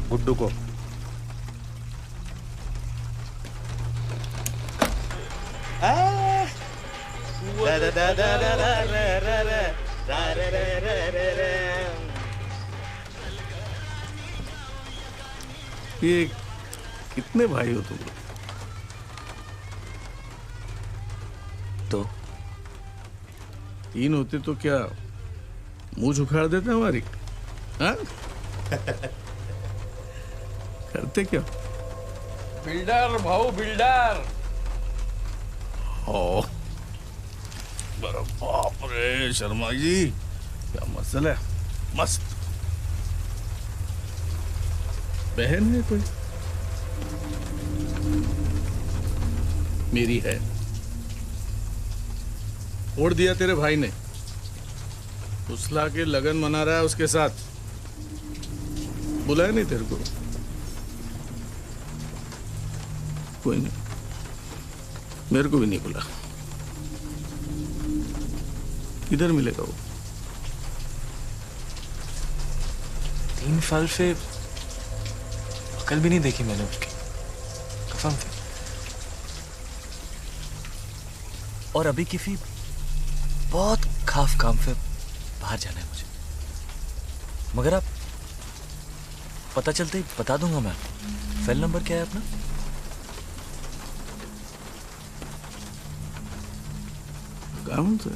गुड्डू को। ये कितने भाई हो तुम लोग? तो 3 होते तो क्या मुंह उखाड़ देते हमारी? हाँ? करते क्या? बिल्डर भाऊ बिल्डर। ओ बड़ा बाप रे शर्मा जी, क्या मसल है। मस्त। बहन है कोई? मेरी है। छोड़ दिया तेरे भाई ने, फुसला के लगन मना रहा है उसके साथ। बुलाया नहीं तेरे को? कोई नहीं, मेरे को भी नहीं बुला। किधर मिलेगा वो? 3 साल से अकल भी नहीं देखी मैंने उसकी, कसम से। और अभी किसी बहुत खास काम से बाहर जाना है मुझे, मगर आप पता चलते ही बता दूंगा मैं। सेल नंबर क्या है अपना? कौन सा?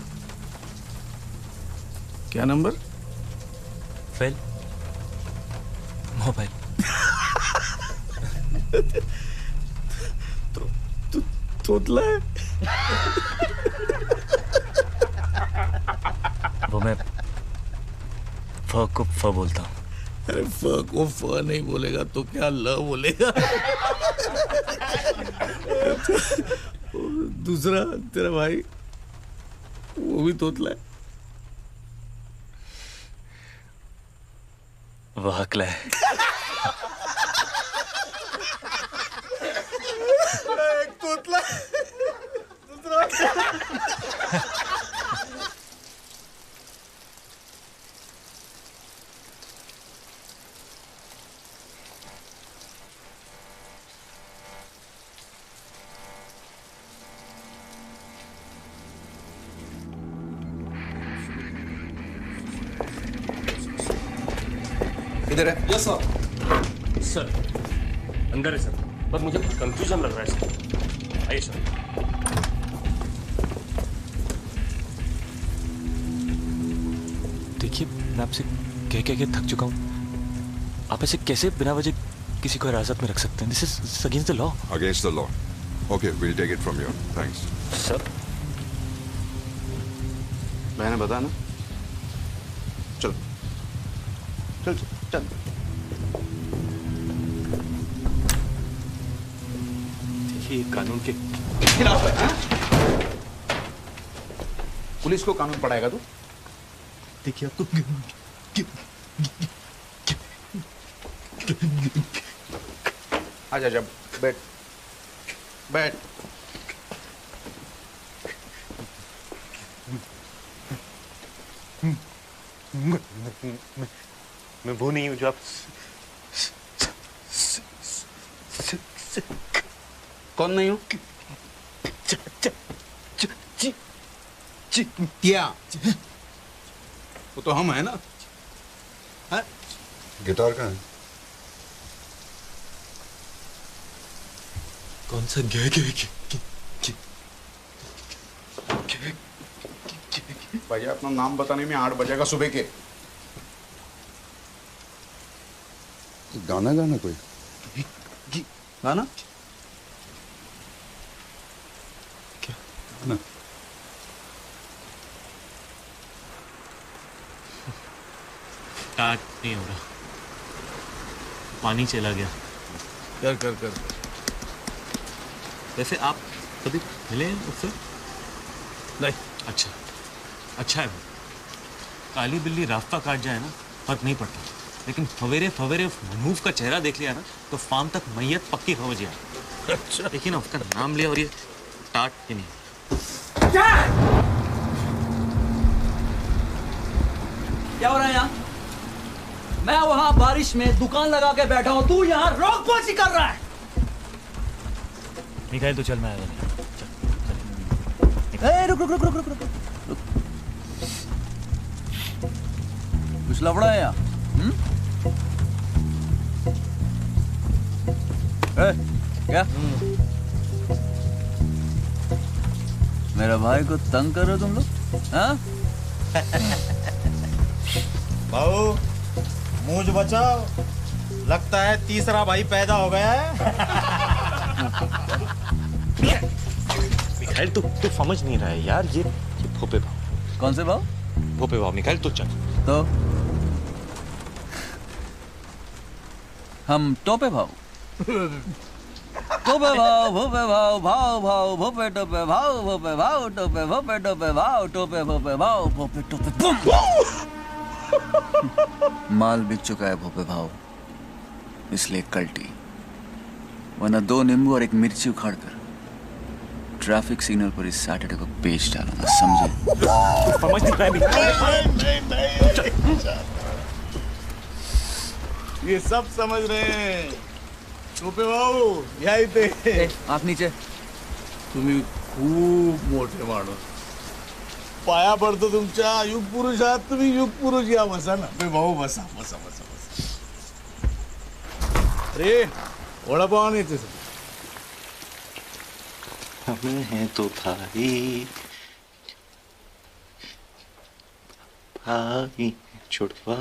क्या नंबर? Fail mobile. तो तोतला है। वो मैं फ को फ बोलता हूँ। अरे फ को फ नहीं बोलेगा तो क्या ल बोलेगा? दूसरा तेरा भाई वो भी तोतला है। वो हकला है। एक तोतला दूसरा किधर है? Yes sir. सर अंदर है सर, पर मुझे कंफ्यूजन लग रहा है सर। आइए सर। देखिए, मैं आपसे कह के थक चुका हूँ। आप ऐसे कैसे बिना वजह किसी को हिरासत में रख सकते हैं? This is against the law. Against the law. Okay, will take it from you. Thanks sir. मैंने बताया ना, चल चल चल। देखिए, कानून के खिलाफ है, हाँ? पुलिस को कानून पढ़ाएगा तू? देखिए, आपको आजा जा, बैठ बैठ। मैं वो नहीं हूँ जो आप कौन नहीं हूँ? क्या? वो तो हम है ना। है? गिटार कहाँ है? कौन सा भैया अपना नाम बताने में 8 बजेगा सुबह के। गाना गाना कोई गाना क्या गाना? स्टार्ट नहीं हो रहा, पानी चला गया। कर कर कर। वैसे आप कभी मिले हैं उससे? नहीं। अच्छा, अच्छा है वो। काली बिल्ली रास्ता काट जाए ना, फर्क नहीं पड़ता, लेकिन फवेरे फवेरे मनहूफ का चेहरा देख लिया ना तो फार्म तक मैयत पक्की हो गया। अच्छा। देखिए ना, उसका नाम लिया और ये टाट ही नहीं। क्या हो रहा है यहाँ? मैं वहां बारिश में दुकान लगा के बैठा हूँ, तू यहाँ रोकबाजी कर रहा है। मिखाइल तो चल, मैं आया नहीं। रुक रुक रुक रुक रुक रुक रुक। कुछ लफड़ा है यहाँ? क्या? मेरा भाई को तंग कर रहे हो तुम लोग? हाँ? भाऊ मूंछ बचाओ, लगता है तीसरा भाई पैदा हो गया है। मिखाइल तू समझ नहीं रहा है यार, ये भोपे भाव। कौन से भाव? भोपे भाव। मिखाइल तू चल। तो हम टोपे भाव। टोपे भाव, भोपे भाव, भाव भाव, भोपे टोपे भाव, भोपे भाव, टोपे भोपे टोपे भाव, टोपे भोपे भाव, भोपे टोपे बम। माल बिक चुका है भोपे भाव, इसलिए कल्टी। वरना 2 नींबू और 1 मिर्ची उखाड़ कर ट्रैफिक सिग्नल पर इस सैटरडे को बेच डालूंगा, समझे? समझ नहीं रहा नहीं। ये सब समझ रहे हैं। टोपे भाऊ यही थे। आंख नीचे। तुम्ही खूप मोठे माणूस, पाया पडतो तुमच्या। युग पुरुष आहात तुम्ही, युग पुरुष। या बसा ना भाऊ, बसा बसा बसा बसा। अरे वडापाव नाही ते हम हैं तो भाई, भाई छुड़वा,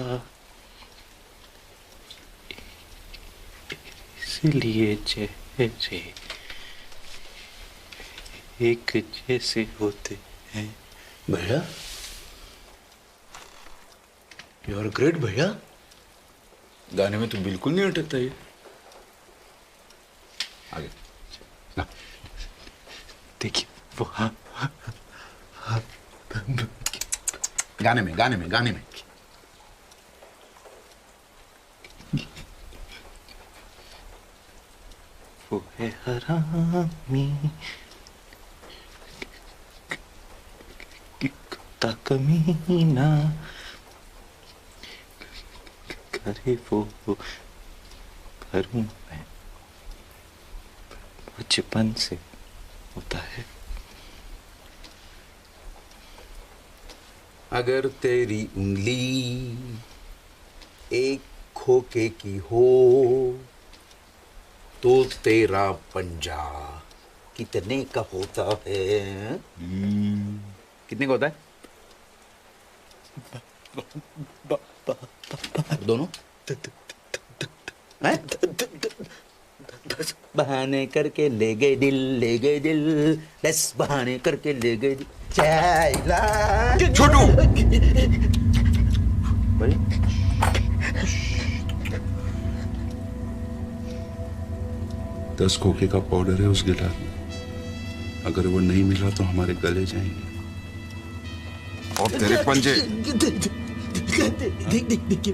इसलिए जैसे एक जैसे होते हैं। भैया यू आर ग्रेट भैया। गाने में तो बिल्कुल नहीं अटकता ये। आगे ना देखिए वो हाँ गाने में गाने में गाने में वो है हरामी कुत्ता कमीना, करे वो भरूं मैं, बचपन से होता है। अगर तेरी उंगली एक खोके की हो तो तेरा पंजा कितने का होता है? कितने का होता है? दोनों बहाने करके ले गए दिल 10 बहाने करके ले गए दिल। छोटू 10 खोखे का पाउडर है उस गिटार में। अगर वो नहीं मिला तो हमारे गले जाएंगे। और तेरे पंजे देखिए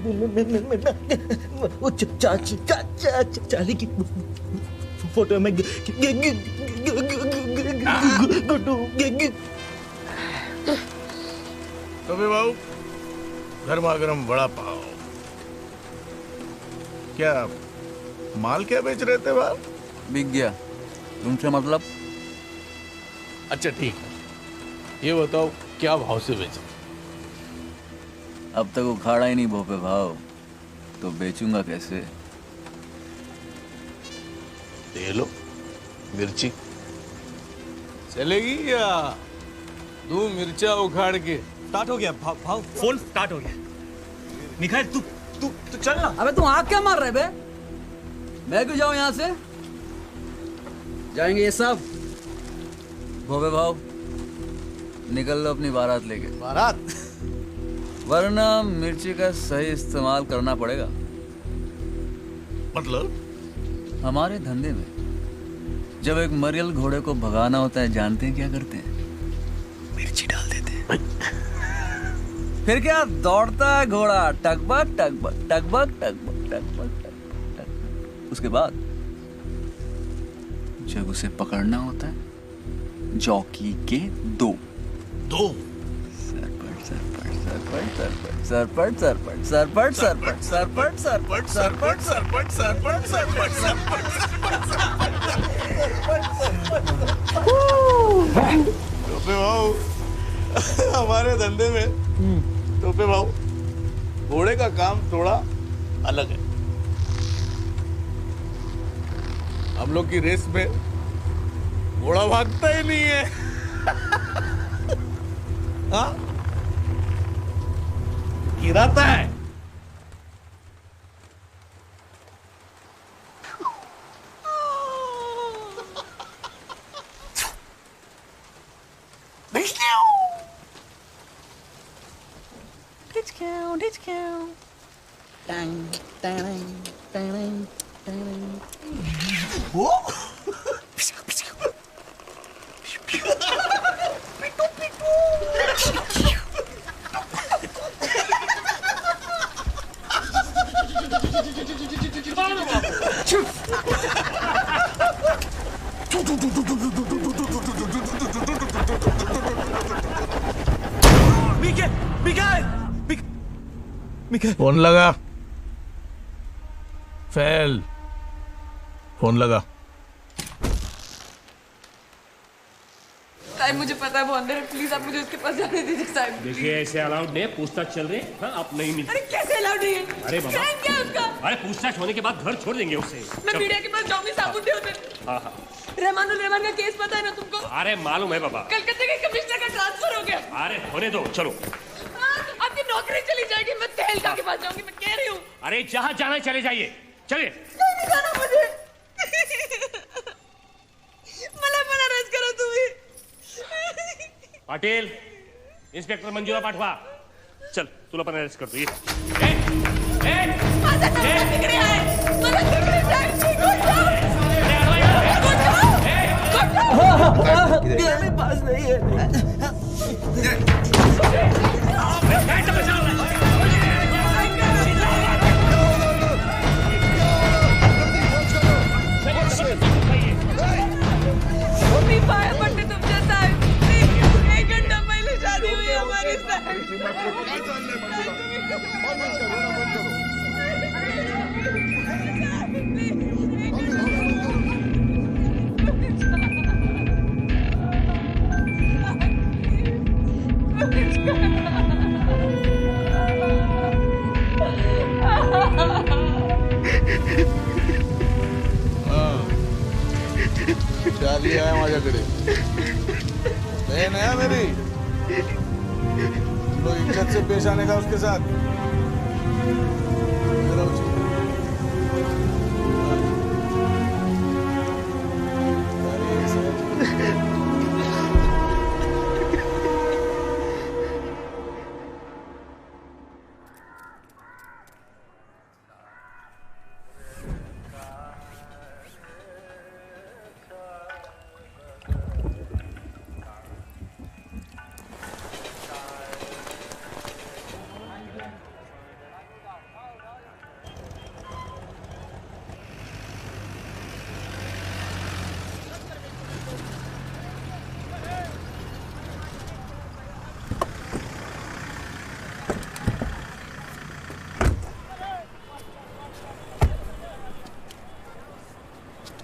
वो चाली की फोटो में कभी बाबू गर्मा गर्म वड़ा पाव। क्या माल क्या बेच रहे थे बाहर? बिक गया। तुमसे मतलब? अच्छा ठीक है, ये बताओ क्या भाव से बेचा? अब तक उखाड़ा ही नहीं भोपे भाव, तो बेचूंगा कैसे? दे लो मिर्ची, चलेगी या दो मिर्चा उखाड़ के? स्टार्ट हो गया भाव, फोन स्टार्ट हो गया। निखार तू चल ना। अबे तू आग क्या मार रहे बे? मैं क्यों जाऊं यहाँ से? जाएंगे ये सब। भोपे भाव निकल लो अपनी बारात लेके। बारात? वरना मिर्ची का सही इस्तेमाल करना पड़ेगा। मतलब? हमारे धंधे में जब एक मरियल घोड़े को भगाना होता है, जानते हैं क्या करते हैं? मिर्ची डाल देते हैं। फिर क्या दौड़ता है घोड़ा, टकबक टकबक टकबक टकबक टकबक टकबक। उसके बाद जब उसे पकड़ना होता है, जॉकी के दो सरपट सरपट सरपट सरपट सरपट सरपट सरपट सरपट सरपट सरपट सरपट टोपे भाऊ हमारे धंधे में टोपे भाऊ घोड़े का काम थोड़ा अलग है। हम लोग की रेस में घोड़ा भागता ही नहीं है। हाँ? गिराता है। फोन लगा। फेल। फोन लगा। साहब मुझे पता है वो अंदर है, प्लीज आप मुझे उसके पास जाने दीजिए साहब। देखिए ऐसे अलाउड नहीं, पूछताछ चल रही है। हाँ, आप नहीं मिल। अरे कैसे अलाउड नहीं है? अरे बाबा, क्राइम क्या है उसका? अरे पूछताछ होने के बाद घर छोड़ देंगे उसे। मैं मीडिया के पास जाऊंगी, साबुत दे उसे। हाँ हाँ। रहमानुल रहमान का केस पता है ना तुमको? अरे मालूम है बाबा। कलकत्ते के कमिश्नर का ट्रांसफर हो गया। अरे होने दो, चलो। आपकी नौकरी चली जाएगी, मैं तहलका के पास जाऊंगी, मैं कह रही हूँ। अरे जहाँ जाना चले जाइए, चलिए। नहीं जाना मुझे। मला रस करो तुम्ही। पाटील, इंस्पेक्टर मंजुळा पाठवा। चल, तुला पण अरेस्ट करतो। ये मेरे पास नहीं है। पड़ते तुम जैसा है। 1 घंटा पहले शादी हुई हमारी साहब। चार्ली आया माझ्याकडे बहन है मेरी तुम लोग इज्जत से पेश आने का उसके साथ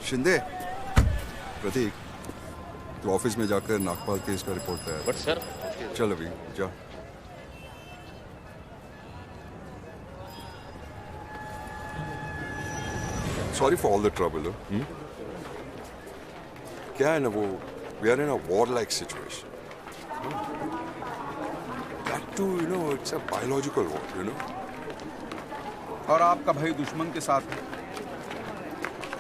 शिंदे, प्रतीक, तो ऑफिस में जाकर नागपाल केस का रिपोर्ट तैयार। बट सर, चल अभी जा। Sorry for all the trouble. क्या है ना वो, we are in a war like situation. That to you know it's a biological war, you know. और आपका भाई दुश्मन के साथ है।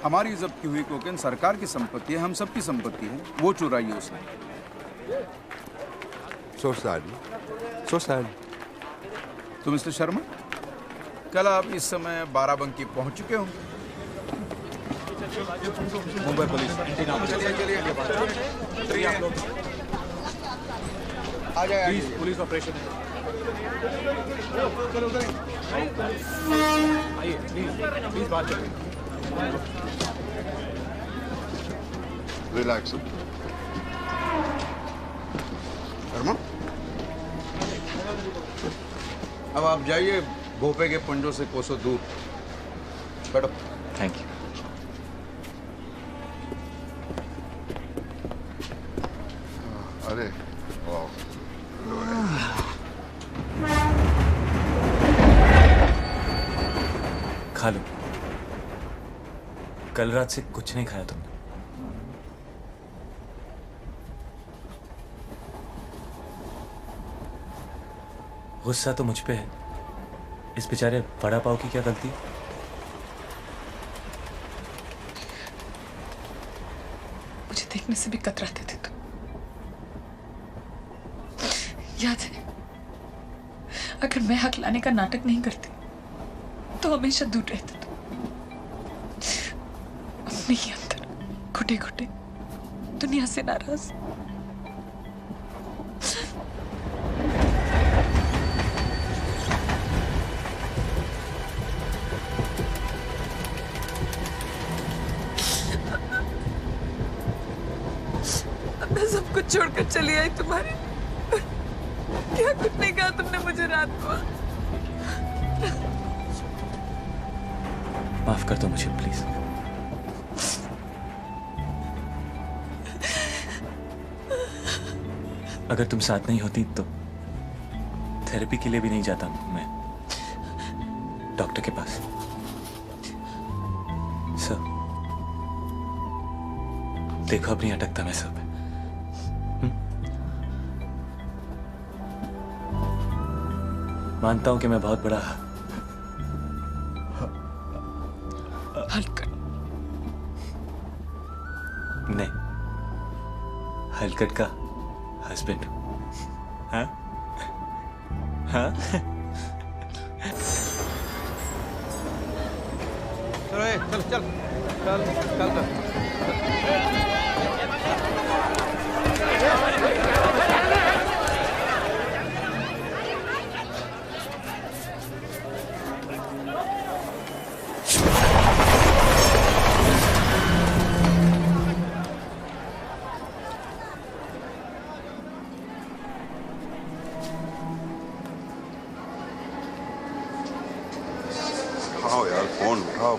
हमारी जब्त की हुई कोकेन सरकार की संपत्ति है, हम सबकी संपत्ति है, वो चुराई है उसने। So sad. So sad. तो मिस्टर शर्मा, कल आप इस समय बाराबंकी पहुंच चुके होंगे। मुंबई पुलिस आ जाए पुलिस ऑपरेशन आइए प्लीज बात करें। रिलैक्स शर्मा। अब आप जाइए भोपे के पंजों से कोसों दूर। बैठो। Thank you. अरे वाह, खा लो। कल रात से कुछ नहीं खाया तुमने। गुस्सा तो मुझ पे है। इस बेचारे वड़ा पाव की क्या गलती है? मुझे देखने से भी कतराते थे तुम, याद है? अगर मैं हक लाने का नाटक नहीं करती तो हमेशा दूर रहते तुम। अपने ही अंदर घुटे घुटे दुनिया से नाराज। मैं सब कुछ छोड़कर चली आई तुम्हारे। क्या कुछ नहीं कहा तुमने मुझे रात को? माफ कर दो मुझे प्लीज। अगर तुम साथ नहीं होती तो थेरेपी के लिए भी नहीं जाता मैं डॉक्टर के पास। सर देखो अब नहीं अटकता मैं सब। मानता हूं कि मैं बहुत बड़ा हलकट नहीं, हलकट का हस्बैंड। हाँ हाँ चल चल चल चल चल। उठाओ यार, फोन उठाओ।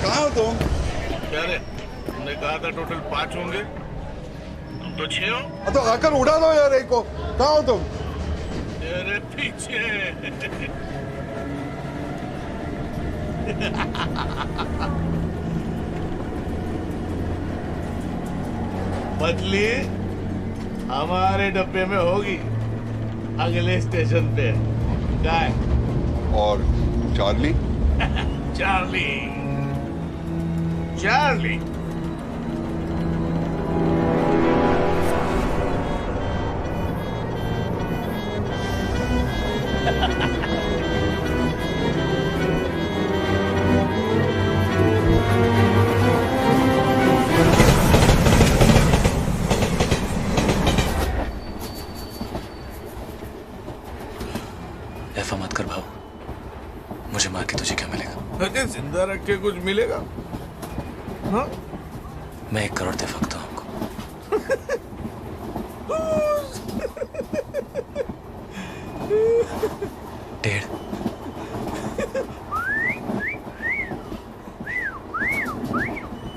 कहाँ हो तुम? क्या रे, तुमने कहा था टोटल 5 होंगे, तुम तो 6 हो। तो आकर उड़ा दो यार एक को। कहाँ हो तुम? तेरे पीछे। बदली हमारे डब्बे में होगी, अगले स्टेशन पे। काय? और चार्ली? चार्ली चार्ली ऐसा मत कर भाव, मुझे मार के तुझे क्या मिलेगा? अरे जिंदा रख के कुछ मिलेगा? हाँ? मैं 1 करोड़ दे सकता हूँ आपको। 1.5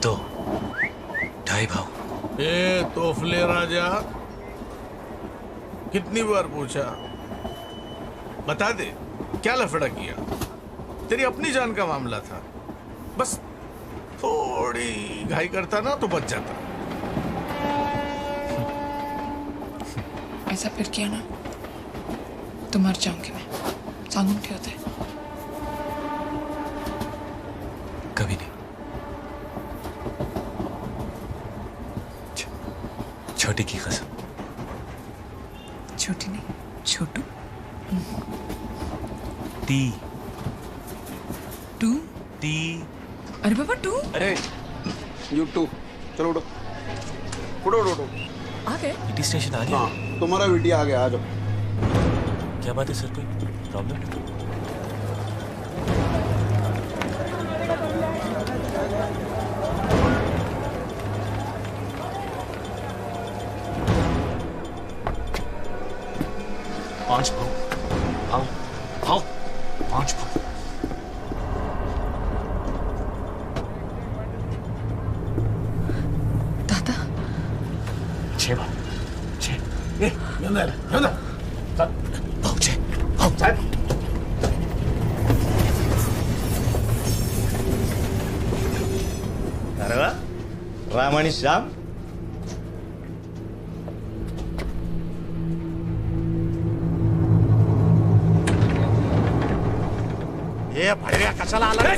2 2.5 भाव। ए तोफले राजा, कितनी बार पूछा? बता दे क्या लफड़ा किया? तेरी अपनी जान का मामला था, बस थोड़ी घाई करता ना तो बच जाता। ऐसा फिर किया ना तो मर जाऊंगी मैं। सांगून क्या होता है? कभी नहीं। छोटी की कसम। छोटी नहीं, छोटू। टी टू टी। अरे बाबा टू। अरे यू टू, चलो उठो उठो उठो उठो। आ गए? ईटी स्टेशन आ गया? हाँ, तुम्हारा वीडियो आ गया, आ जाओ। क्या बात है सर, कोई प्रॉब्लम? पांच भाव, आओ आओ, 5 भाव। दादा 6 भाव, 6। अंदर अंदर भाव 6 भाव 7। अरे वाह, राम आणि श्याम। ये भैया कशाला आला रे?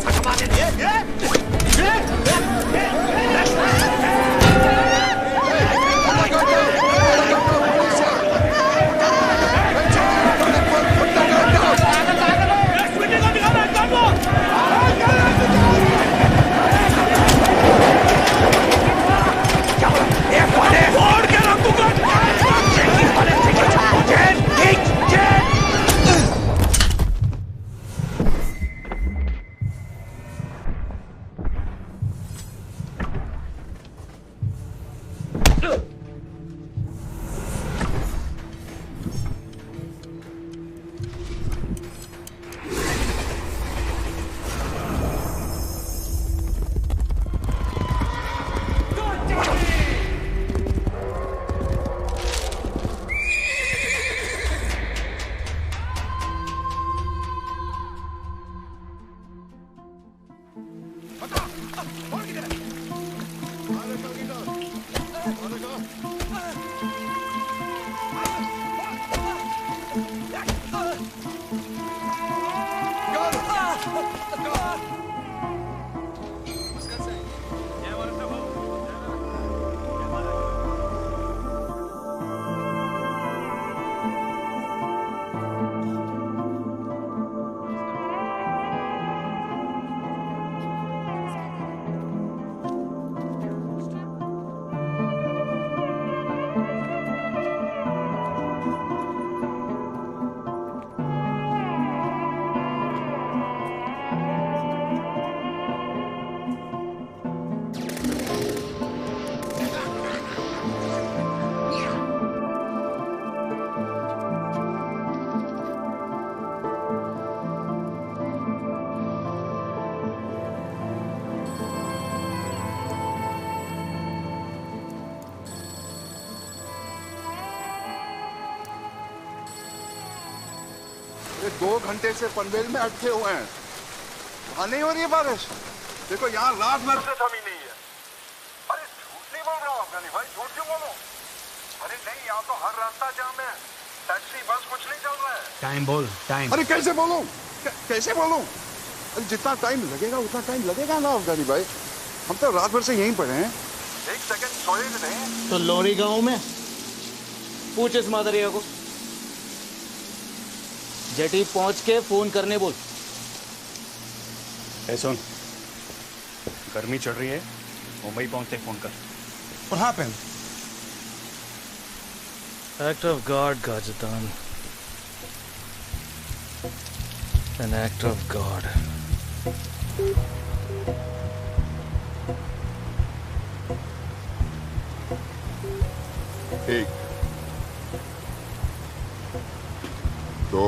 ये 2 घंटे से पनवेल में अटके हुए हैं, वहां नहीं हो रही है बारिश। देखो यहाँ रात भर से थमी नहीं है। अरे झूठ नहीं बोल रहा हूँ, अफगानी भाई, झूठ क्यों बोलूं? अरे नहीं, यहाँ तो हर रास्ता जाम है, टैक्सी बस कुछ नहीं चल रहा है। टाइम बोल, टाइम। अरे कैसे बोलूं? कैसे बोलूं? अरे जितना टाइम लगेगा उतना टाइम लगेगा ना अफगानी भाई। हम तो रात भर से यहीं पड़े हैं, एक सेकंड सोए भी नहीं। तो लोरी गांव में पूछ इस मादरिया को। जेटी पहुंच के फोन करने बोल। ए सुन, गर्मी चढ़ रही है, मुंबई पहुंचते फोन कर। और हाँ pen, Act of God, Gajatan. An act of God. एक, दो,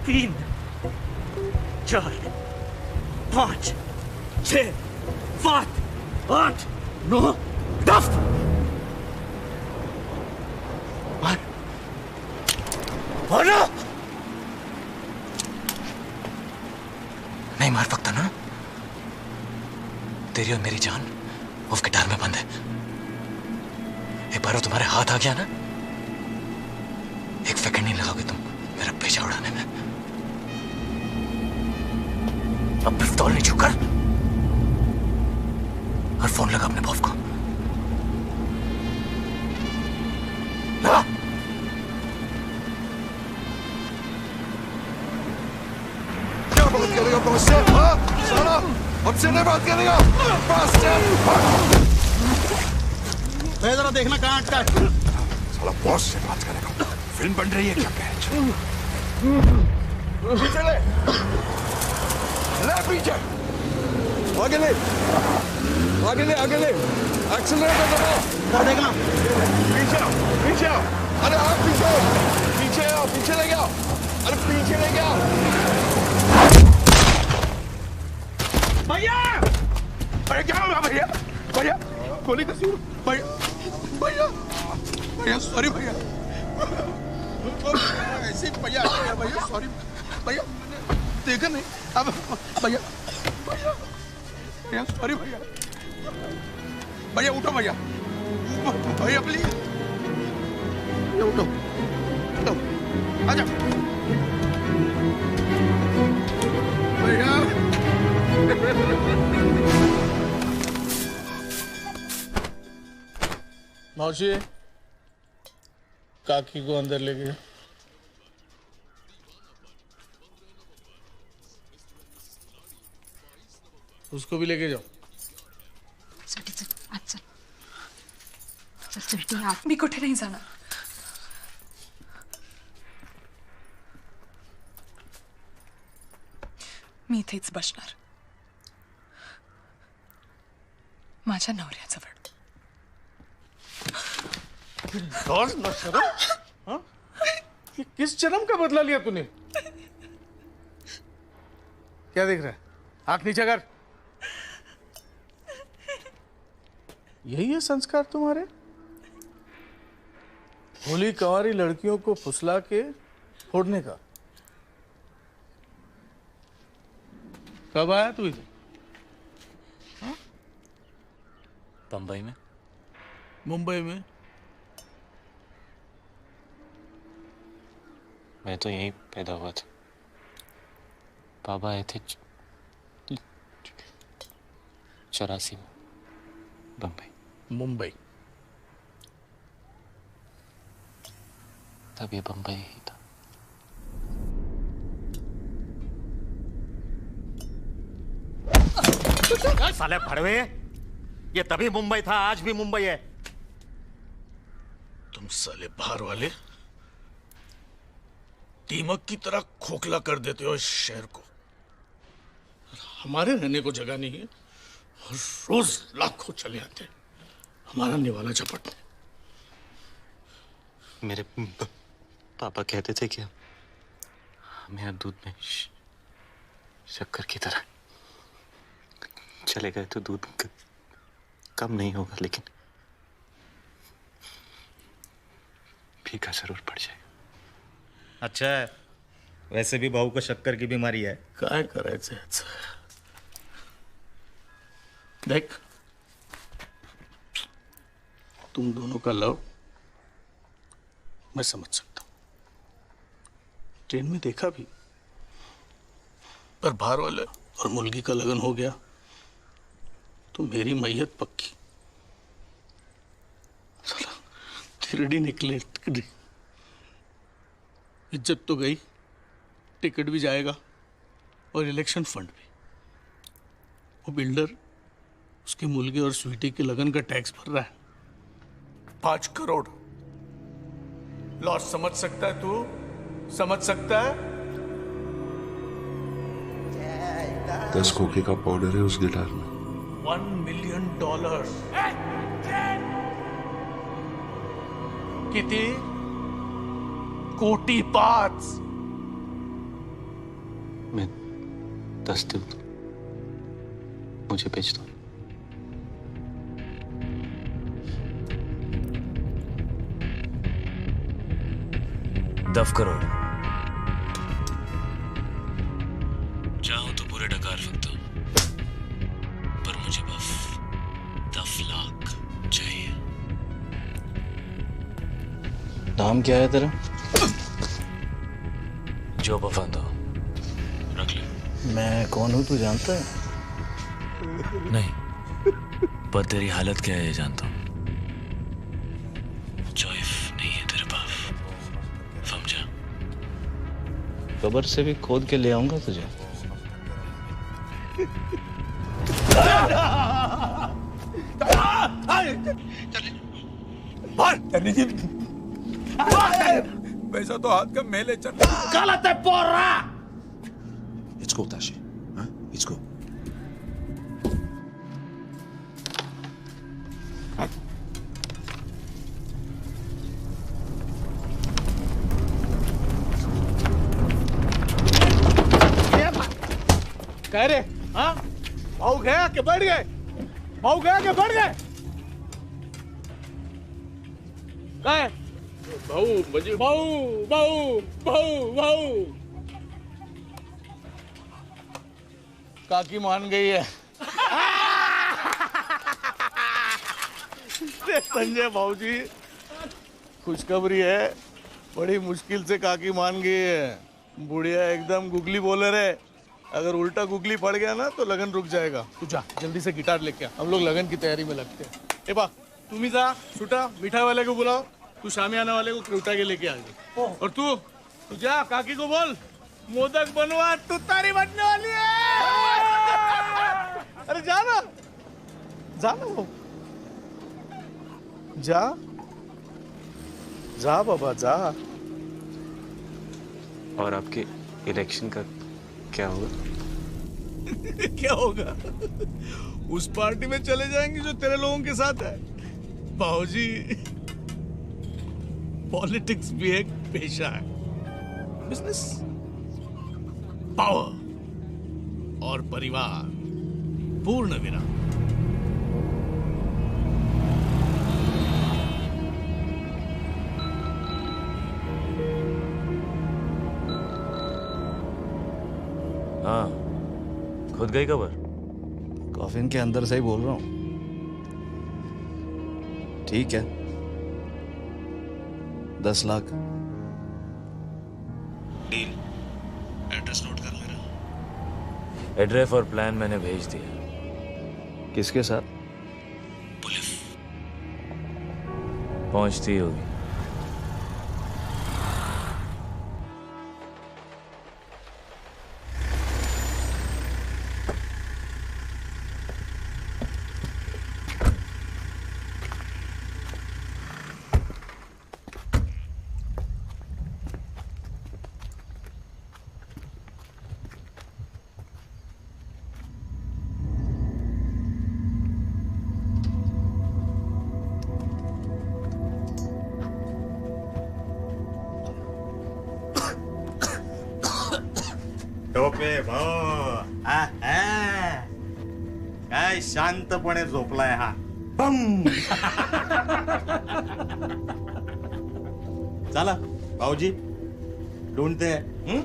तीन, चार, पाँच, छः, सात, आठ, 9, 10। मारना नहीं मार सकता ना? तेरी और मेरी जान उस गिटार में बंद है। एक बार वो तुम्हारे हाथ आ गया ना, एक सेकंड नहीं लगाओगे तुम मेरा पेचा उड़ाने में। अब पिस्तौल नहीं छूकर और फोन लगा अपने बॉस को। लगा। क्या बात करेगा बॉस से? हाँ? साला हमसे नहीं बात करेगा। बॉस से मैं जरा देखना कहाँ अटका है। साला बॉस से बात करेगा। फिल्म बन रही है क्या? पीछे ले, पीछे, आगे ले, आगे ले, आगे ले, एक्सीलरेटर दबाओ। देखना, पीछे आओ, पीछे आओ। अरे आप पीछे आओ, पीछे आओ, पीछे ले गया। अरे पीछे ले गया। भैया, अरे क्या हुआ भैया? भैया, गोली का सूर। भैया, भैया, भैया, सॉरी भैया। ऐसे ही भैया, भैया, सॉरी भैया, देखा नहीं। अब भैया, भैया, भैया, सॉरी भैया। भैया उठो भैया, भैया प्लीज, उठो, उठो, आजा भैया। मौसी, काकी को अंदर ले गए। उसको भी लेके जाओ। चल चल चल, मी कुठे नाही जाणार। मी इथेच बसणार माझ्या नवऱ्याजवळ। हाँ? ये किस जन्म का बदला लिया तूने? क्या देख रहा है? आंख नीचे कर। यही है संस्कार तुम्हारे? भोली कंवारी लड़कियों को फुसला के फोड़ने का। कब आया तू इधर? बंबई में। मुंबई में? मैं तो यहीं पैदा हुआ था। पापा आए थे 84 में बंबई। मुंबई तब ये बंबई ही था। साले भड़वे, ये तभी मुंबई था, आज भी मुंबई है। तुम साले बाहर वाले दीमक की तरह खोखला कर देते हो इस शहर को। हमारे रहने को जगह नहीं है और रोज लाखों चले आते हैं हमारा निवाला झपटने। मेरे पापा कहते थे कि हमें दूध में शक्कर की तरह चले गए तो दूध कम नहीं होगा, लेकिन फीका जरूर पड़ जाएगा। अच्छा है, वैसे भी बहू को शक्कर की बीमारी है। काय करायचं याचं? देख, तुम दोनों का लव मैं समझ सकता हूं, ट्रेन में देखा भी, पर बाहर वाले और मुर्गी का लगन हो गया तो मेरी मैयत पक्की। साला तिरडी निकले, तिरडी। इज्जत तो गई, टिकट भी जाएगा और इलेक्शन फंड भी। वो बिल्डर उसके मुर्गे और स्वीटी के लगन का टैक्स भर रहा है 5 करोड़। लॉस समझ सकता है तू? समझ सकता है? 10 कोके का पाउडर है उस गिटार में। $1 million। किती? कोटी 5। मैं 10 दूं, मुझे बेच दो। $10 करोड़ चाहूं तो पूरे डकार सकता हूं, पर मुझे बस 10 लाख चाहिए। नाम क्या है तेरा? जो पसंद हो रख ले। मैं कौन हूं तू जानता है? नहीं, पर तेरी हालत क्या है ये जानता हूं। चॉइस नहीं है तेरे पास, समझा? कब्र से भी खोद के ले आऊंगा तुझे। पैसा तो हाथ का मेले चल। गलत है पोरा। Let's go, Tashi. Huh? Let's go. कह रहे हाँ? भाऊ गया कि बढ़ गए? भाऊ गया कि बढ़ गए? कहे? भाऊ मुझे भाऊ भाऊ भाऊ भाऊ काकी मान गई है। संजय भाऊ जी, खुशखबरी है, बड़ी मुश्किल से काकी मान गई है। बुढ़िया एकदम गुगली बॉलर है, अगर उल्टा गुगली पड़ गया ना तो लगन रुक जाएगा। तू जा जल्दी से गिटार लेके आ, हम लोग लगन की तैयारी में लगते हैं। ए बा तुम ही जा, छुटा मिठाई वाले को बुलाओ, तू शामियाना वाले को उठा के लेके आ गई। और तू जा काकी को बोल मोदक बनवा, तू तारी बनने वाली है। अरे जा ना, जा ना वो, जा जा बाबा जा। और आपके इलेक्शन का क्या होगा? क्या होगा? उस पार्टी में चले जाएंगे जो तेरे लोगों के साथ है। बाबूजी, पॉलिटिक्स भी एक पेशा है, बिजनेस, पावर और परिवार, पूर्ण विराम। हाँ, खुद गई खबर? कॉफिन के अंदर से ही बोल रहा हूँ। ठीक है, 10 लाख डील। एड्रेस नोट कर मेरा। एड्रेस और प्लान मैंने भेज दिया। किसके साथ? पुलिस पहुंचती होगी। टोपे भाऊ, काय शांतपणे झोपलाय हा। बम चला भाऊजी, ढूंढते हैं।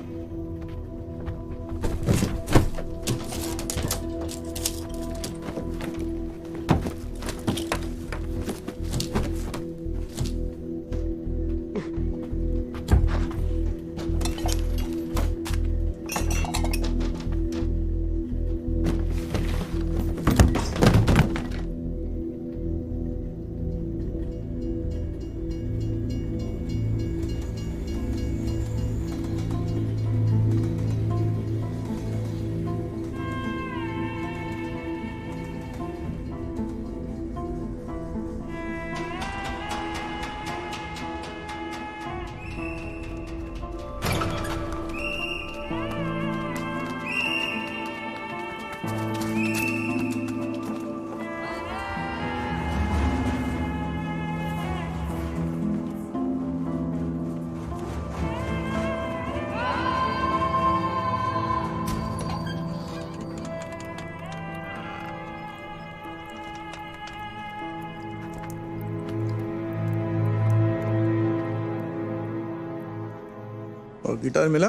और गिटार मिला?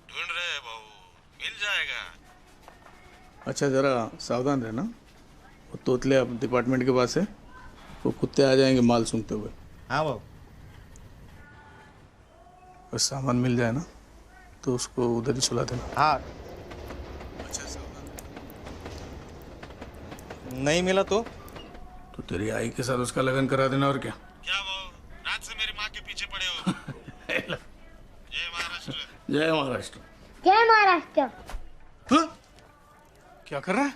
ढूंढ रहे हैं बहू, मिल जाएगा। अच्छा जरा सावधान रहना, वो तोतले अब डिपार्टमेंट के पास है, वो कुत्ते आ जाएंगे माल सूंघते हुए। हाँ बाबू। बस सामान मिल जाए ना तो उसको उधर ही सुला देना। हाँ। अच्छा सावधान। नहीं मिला तो तेरी आई के साथ उसका लगन करा देना और क्या। क्या बहू, रात से मेरी माँ के पीछे पड़े हो। जय महाराष्ट्र। जय महाराष्ट्र। जय महाराष्ट्र। क्या कर रहा है?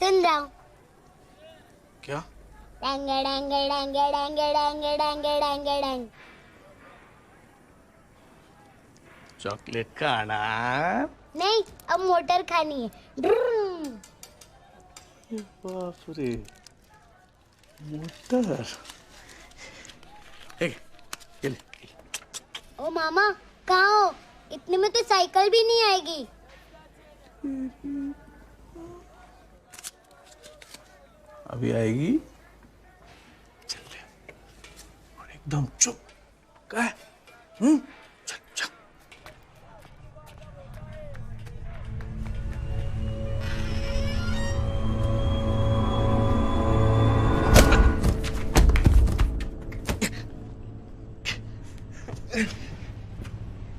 सुन रहा हूँ। क्या? डंग डंग डंग डंग डंग डंग डंग डंग। चॉकलेट खाना? नहीं, अब मोटर खानी है। ड्रुम। बाप रे, मोटर। ये ले। ओ मामा, कहाँ हो? इतने में तो साइकिल भी नहीं आएगी। अभी आएगी। चल ले। और एकदम चुप। क्या? चल चल।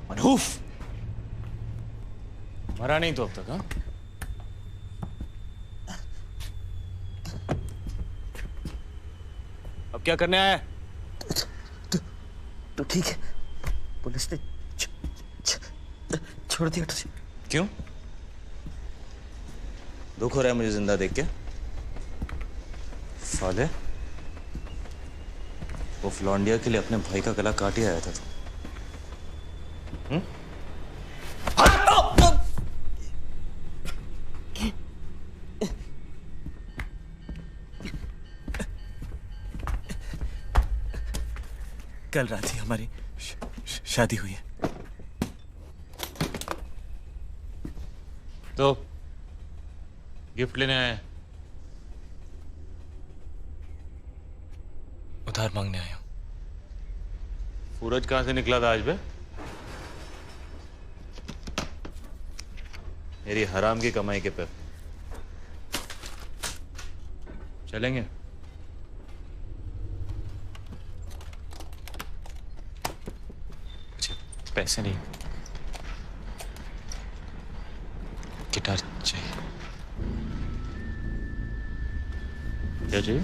मनहूफ मरा नहीं तो अब तक? हाँ, अब क्या करने आया? तो ठीक है, पुलिस ने छोड़ दिया तुझे। क्यों? दुख हो रहा है मुझे जिंदा देख के? साले, वो फ्लॉन्डिया के लिए अपने भाई का गला काट ही आया था तू। कल रात ही हमारी शादी हुई है। तो गिफ्ट लेने आए? उधार मांगने आया हूं। सूरज कहां से निकला था आज बे? मेरी हराम की कमाई के पे चलेंगे? पैसे नहीं, गिटार चाहिए। क्या चाहिए?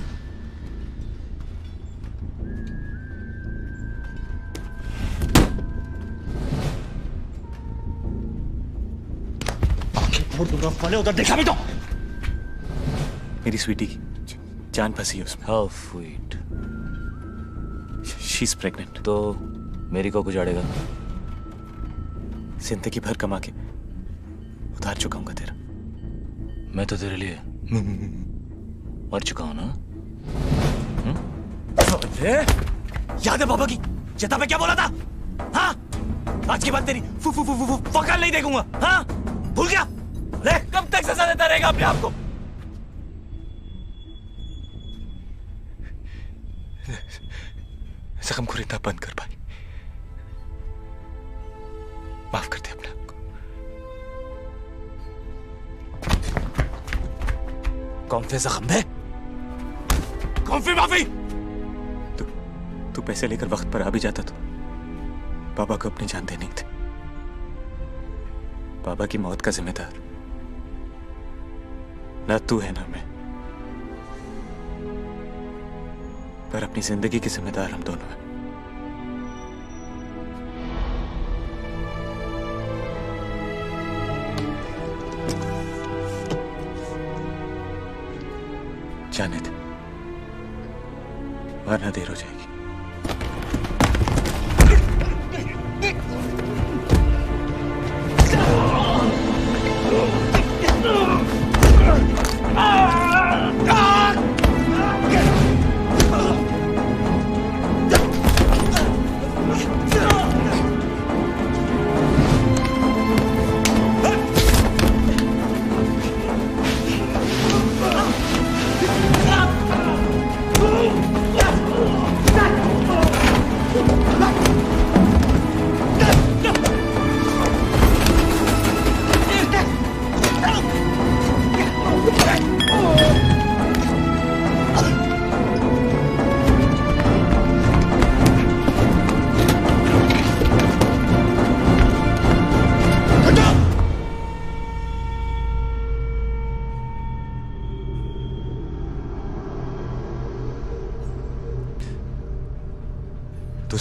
फोड़ दूंगा, पहले उधर देखा भी तो। मेरी स्वीटी की जान फंसी है उसमें। How sweet. She is pregnant. तो मेरी को गुजारेगा? जिंदगी भर कमा के उधार चुकाऊंगा तेरा। मैं तो तेरे लिए मर चुका हूं ना। याद है पापा की जता पे क्या बोला था? हाँ, आज के बाद तेरी फकल नहीं देखूंगा। हाँ, भूल गया? ले, कब तक सजा देता रहेगा अपने आप को? जख्म को रेता बंद कर भाई, माफ कर दे अपने आप को। कौन से जख्म है? कौन सी माफी? तू पैसे लेकर वक्त पर आ भी जाता तो पापा को अपनी जान देनी थी। पापा की मौत का जिम्मेदार ना तू है ना मैं, पर अपनी जिंदगी के जिम्मेदार हम दोनों हैं। जाने दे, वरना देर हो जाएगी।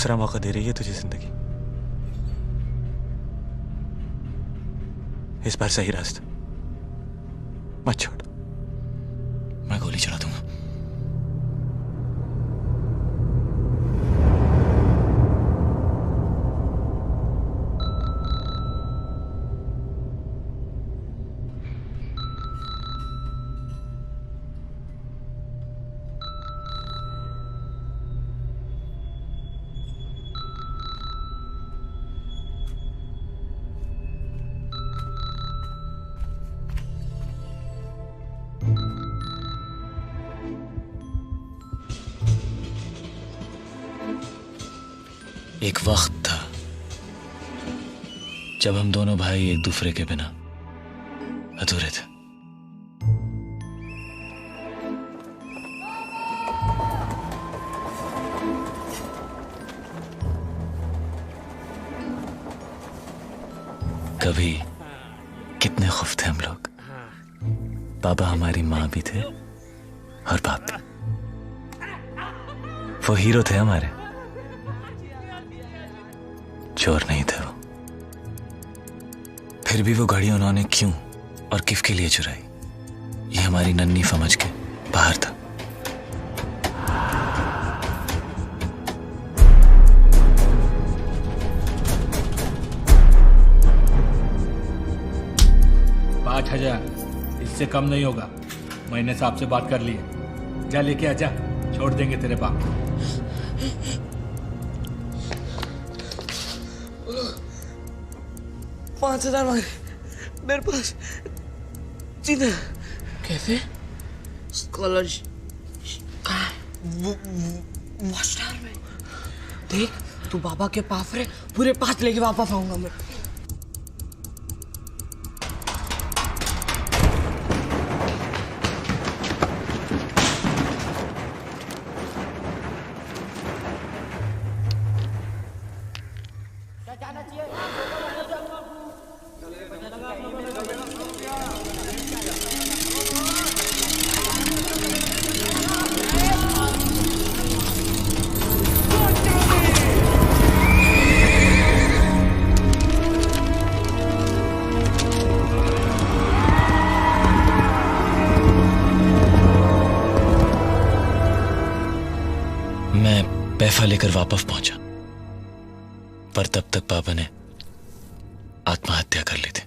दूसरा मौका दे रही है तुझे जिंदगी। इस बार सही रास्ता मत छोड़। मैं गोली चला दूंगा। एक वक्त था जब हम दोनों भाई एक दूसरे के बिना अधूरे थे। कभी कितने खुश थे हम लोग। बाबा हमारी माँ भी थे और बाप भी। वो हीरो थे हमारे, चोर नहीं थे वो। फिर भी वो घड़ी उन्होंने क्यों और किस के लिए चुराई, ये हमारी नन्ही समझ के बाहर था। $5,000 इससे कम नहीं होगा। मैंने साहब से बात कर ली है। जा लेके आजा, छोड़ देंगे तेरे बाप को। $5,000 मांगे मेरे पास। जीना कैसे? स्कॉलरशिप मास्टर में देख, तू बाबा के पास रहे, पूरे 5 लेके वापस आऊंगा मैं। पैसा लेकर वापस पहुंचा, पर तब तक पापा ने आत्महत्या कर ली थी।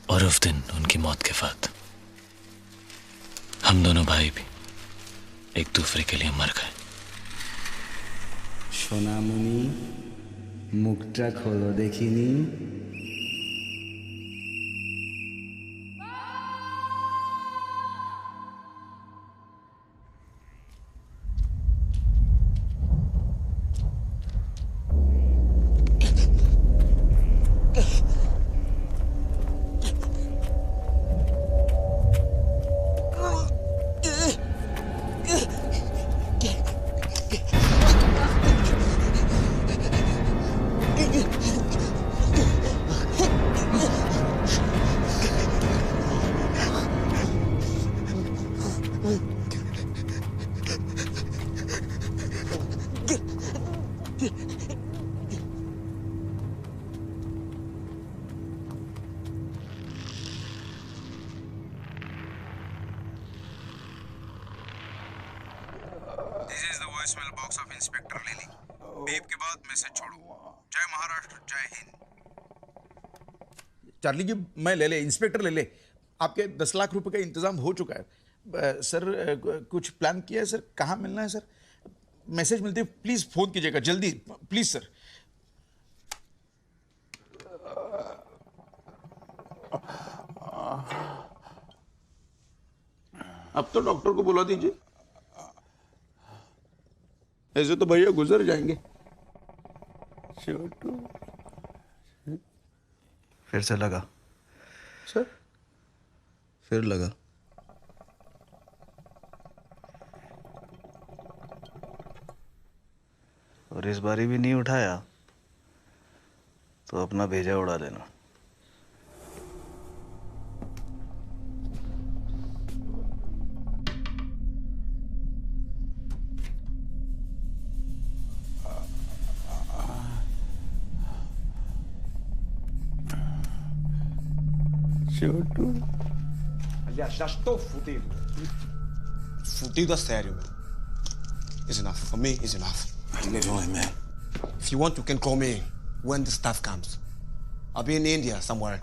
और उस दिन उनकी मौत के बाद हम दोनों भाई भी एक दूसरे के लिए मर गए। সোনামণি মুখটা খোলো দেখিনি। This is the voicemail box of inspector lily. Beep के बाद मैसेज छोड़ो। जय महाराष्ट्र, जय हिंद। चार्ली जी, मैं ले ले, इंस्पेक्टर ले ले। आपके 10 लाख रुपए का इंतजाम हो चुका है। सर कुछ प्लान किया है सर? कहाँ मिलना है सर? मैसेज मिलते प्लीज फोन कीजिएगा जल्दी, प्लीज सर। अब तो डॉक्टर को बुला दीजिए, ऐसे तो भैया गुजर जाएंगे। छोटू फिर से लगा सर, फिर लगा। और इस बारी भी नहीं उठाया तो अपना भेजा उड़ा देना। Chotu. Aliás, já estou fudido. Fudido a sério, meu. It's enough. For me, it's enough. Leave him, man. If you want, you can call me when the stuff comes. I'll be in India somewhere.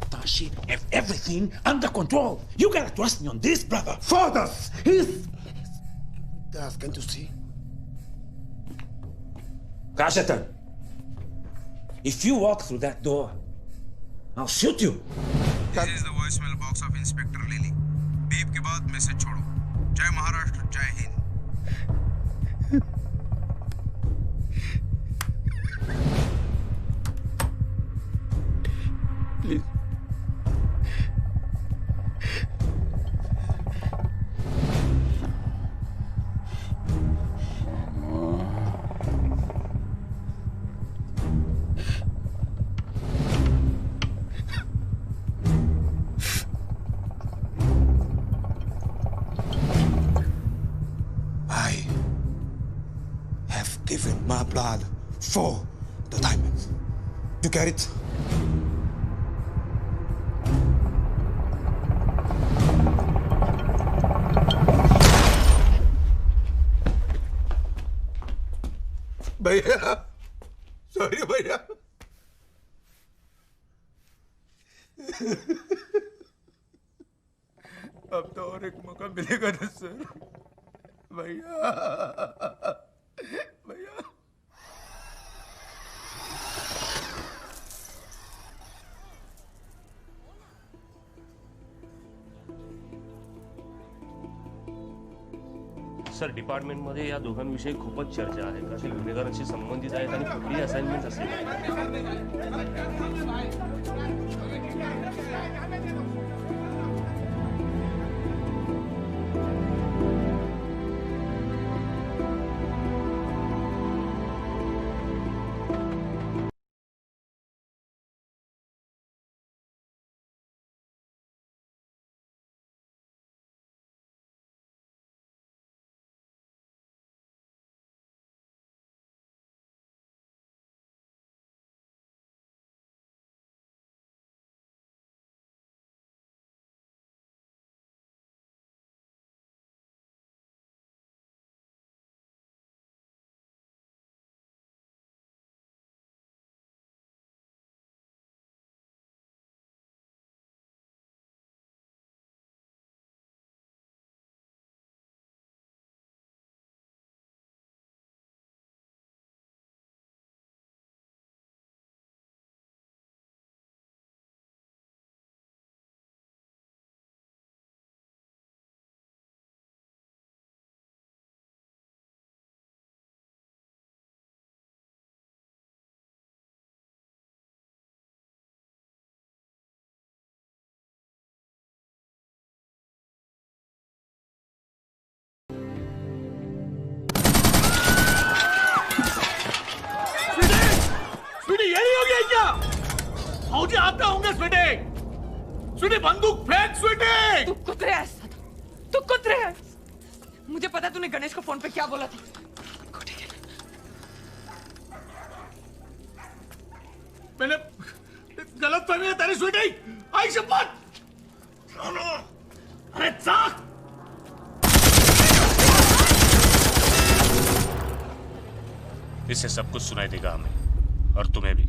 Tashi, have everything under control. You gotta trust me on this, brother. Fathers! He's... Guys, can't you see? Rajatan, if you walk through that door, I'll shoot you. This is the voicemail box of Inspector Lily. Beep के बाद message छोड़ो. जय महाराष्ट्र, जय Hind. Please. I have given my blood for the diamonds. You get it? भैया sorry भैया अब तो और एक मौका मिलेगा ना सर भैया भैया सर डिपार्टमेंटमध्ये या दोघांविषयी खूपच चर्चा आहे का ते गुन्हेगारांशी संबंधित आहेत आणि कुठली असाइनमेंट असेल. फौजी आते होंगे स्वीटी. स्वीटी बंदूक फेंक स्वीटी. तू कुतरे है सदा. तू कुतरे है. मुझे पता तूने गणेश को फोन पे क्या बोला था. मैंने गलत फहमी है तेरी स्वीटी. आई शपथ. अरे चाक. इससे सब कुछ सुनाई देगा हमें और तुम्हें भी.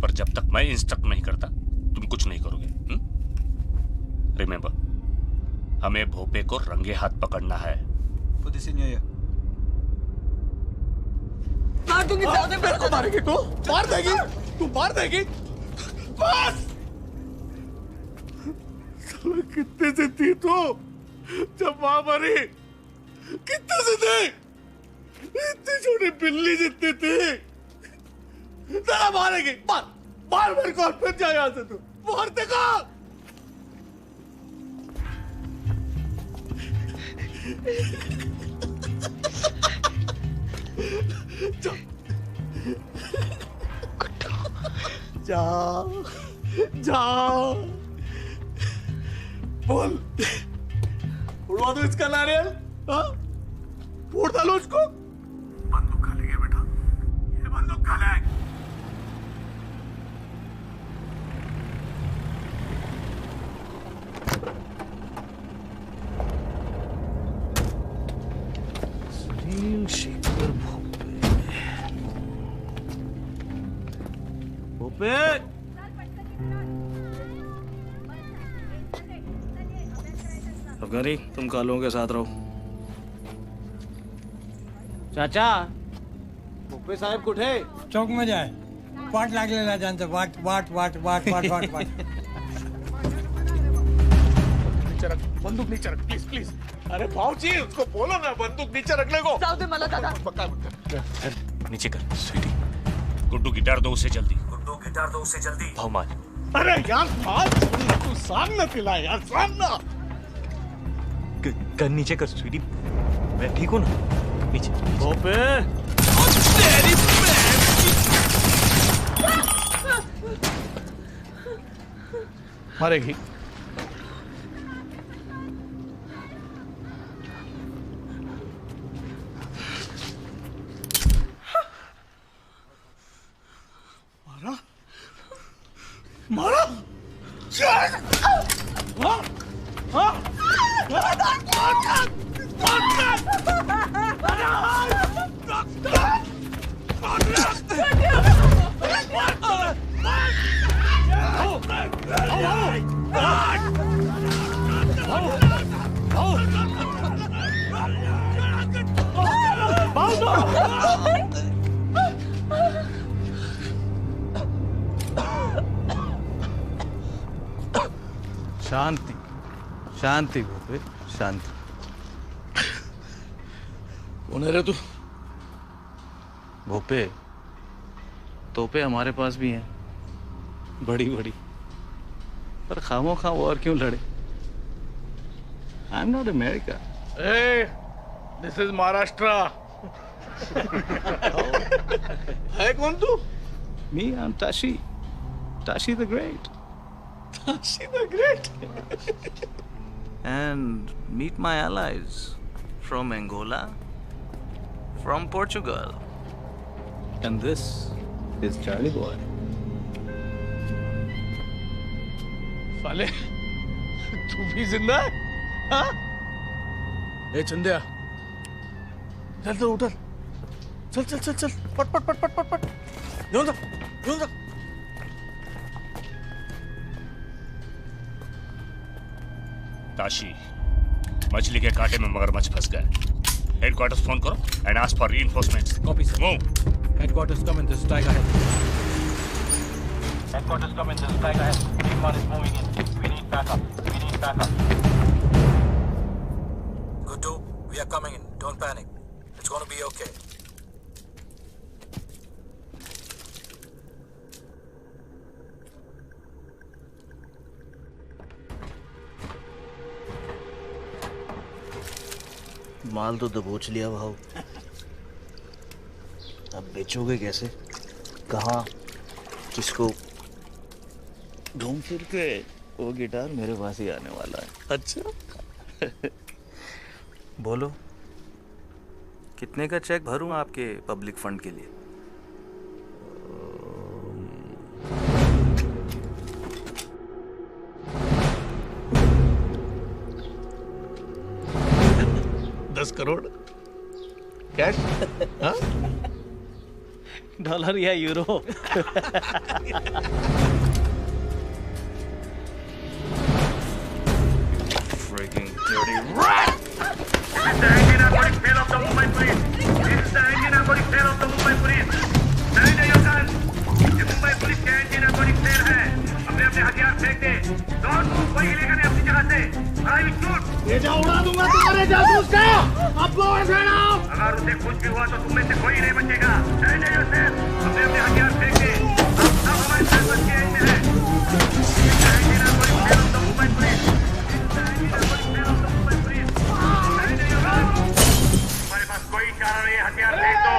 पर जब तक मैं इंस्ट्रक्ट नहीं करता तुम कुछ नहीं करोगे. रिमेंबर, हमें भोपे को रंगे हाथ पकड़ना है. मार दूंगी. मेरे को मारेगी तू. मार देगी. तू मार देगी. बस. कितने से थी तू जब मां मरी. कितने से थे. इतनी छोटी बिल्ली जितनी थी. तेरा मारेगी. मार मार मेरे को. फिर जा यहां से. तू मार देगा. जाओ जाओ. बोल. उड़वा दो इसका नारियल. हाँ फोड़ डालो इसको. बंदूक खा लेंगे बेटा. ये बंदूक खा ले. भोपे अफगानी, तुम कालों के साथ रहो। चाचा भोपे साहेब कुठे? चौक में जाए, वाट लागलेला त्यांचं वाट वाट वाट वाट वाट वाट वाट नीचे रख, बंदूक नीचे रख, प्लीज प्लीज। अरे भाऊजी, उसको बोलो ना बंदूक नीचे रखने को। जाऊ दे मला दादा। नीचे कर स्वीटी। गुड्डू गिटार दो उसे जल्दी। गुड्डू गिटार दो उसे जल्दी। भाव मार। अरे यार हाथ छोड़ ना, तू सामने पिला यार, सामने। गन नीचे कर स्वीटी, मैं ठीक हूँ ना? नीचे। भोपे मारेगी। मारा मारा शांति शांति भोपे शांति। कौन है रे तू? भोपे तोपे हमारे पास भी हैं, बड़ी बड़ी, पर खामो खा और क्यों लड़े? I am not America. Hey, this is Maharashtra. है कौन तू? Me, I'm Tashi. Tashi the Great. Tashi the Great. And meet my allies from Angola, from Portugal. And this is Charlie Boy. साले, तू भी जिंदा है? हाँ? ए चंदिया, चल तो उठल, चल चल चल चल, पट पट पट पट पट पट, यूं जा, यूं जा। ताशी, मछली के कांटे में मगरमच्छ फंस गया। हेडक्वार्टर्स फोन करो and ask for reinforcements. Copy sir. Move. Headquarters come in, this strike ahead. Headquarters come in, this strike ahead. Team 1 is moving in. We need backup. We need backup. Guddu, we are coming in. Don't panic. It's going to be okay. माल तो दबोच लिया भाव, अब बेचोगे कैसे? कहाँ? किसको? घूम फिर के वो गिटार मेरे पास ही आने वाला है। अच्छा बोलो, कितने का चेक भरूं आपके पब्लिक फंड के लिए? $10 करोड़ कैश? हाँ? डॉलर या euro? Freaking dirty rat! This is the engine aquatic fail of the Mumbai police. This is the engine aquatic fail of the Mumbai police. Surrender your guns. ये Mumbai police का engine aquatic fail है। अपने अपने हथियार फेंक दे। Don't move, कोई हिलेगा नहीं अपनी जगह से। I will shoot. ये जा उड़ा दूंगा तुम्हारे जासूस का। अब go and turn out. अगर उसे कुछ भी हुआ तो तुम में से कोई नहीं बचेगा। Surrender yourself. अपने अपने हथियार फेंक दे। अब सब हमारे साथ बच के एंड में है। This is the engine aquatic fail of the Mumbai police. कोई चारा नहीं, हथियार फेंक दो।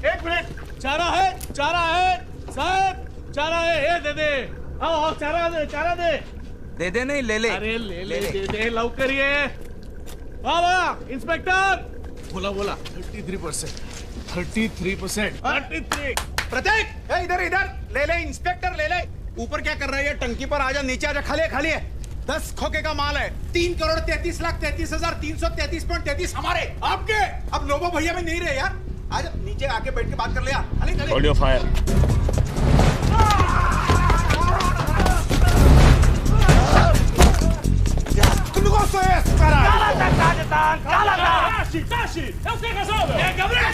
एक मिनट, चारा है, साहब, चारा है, ये दे दे, आओ, चारा दे। दे दे नहीं, ले ले। अरे ले दे, लवकर ये। वाह, इंस्पेक्टर। बोला, 33%, 33%। प्रतीक, इधर, ले, इंस्पेक्टर ले ले। ऊपर क्या कर रहा है? टंकी पर आजा, नीचे आजा, खाली है। 10 खोखे का माल है। 3,33,33,33,33 हमारे, आपके। अब लोबो भैया में नहीं रहे यार। आज नीचे आके बैठ के बात कर लिया। Hold your fire. Isso é esse, caralho! Cala-te, Tarzan! Cala-te! Tashi! Eu sei resolver! Gabriel!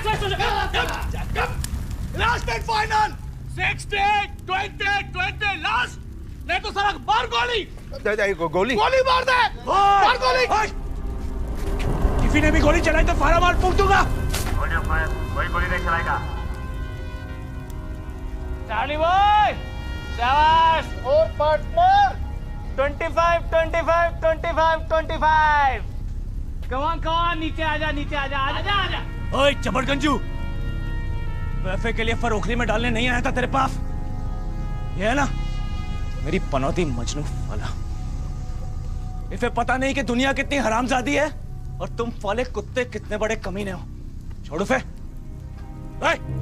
Last take final! 60, 20, last! नहीं तो साला मार गोली! गोली गोली मार दे! मार गोली! किसी ने भी गोली चलाई तो फारा मार फूंक दूंगा! कोई गोली नहीं चलाएगा। चार्ली बॉय, शाबाश और पार्टनर 25 कम ऑन नीचे आजा ओए चबड़गंजू वैफे के लिए फरोखरी में डालने नहीं आया था तेरे पास ये है ना मेरी पनौती मजनू वाला इसे पता नहीं कि दुनिया कितनी हरामजादी है और तुम वाले कुत्ते कितने बड़े कमीने हो छोड़ उसे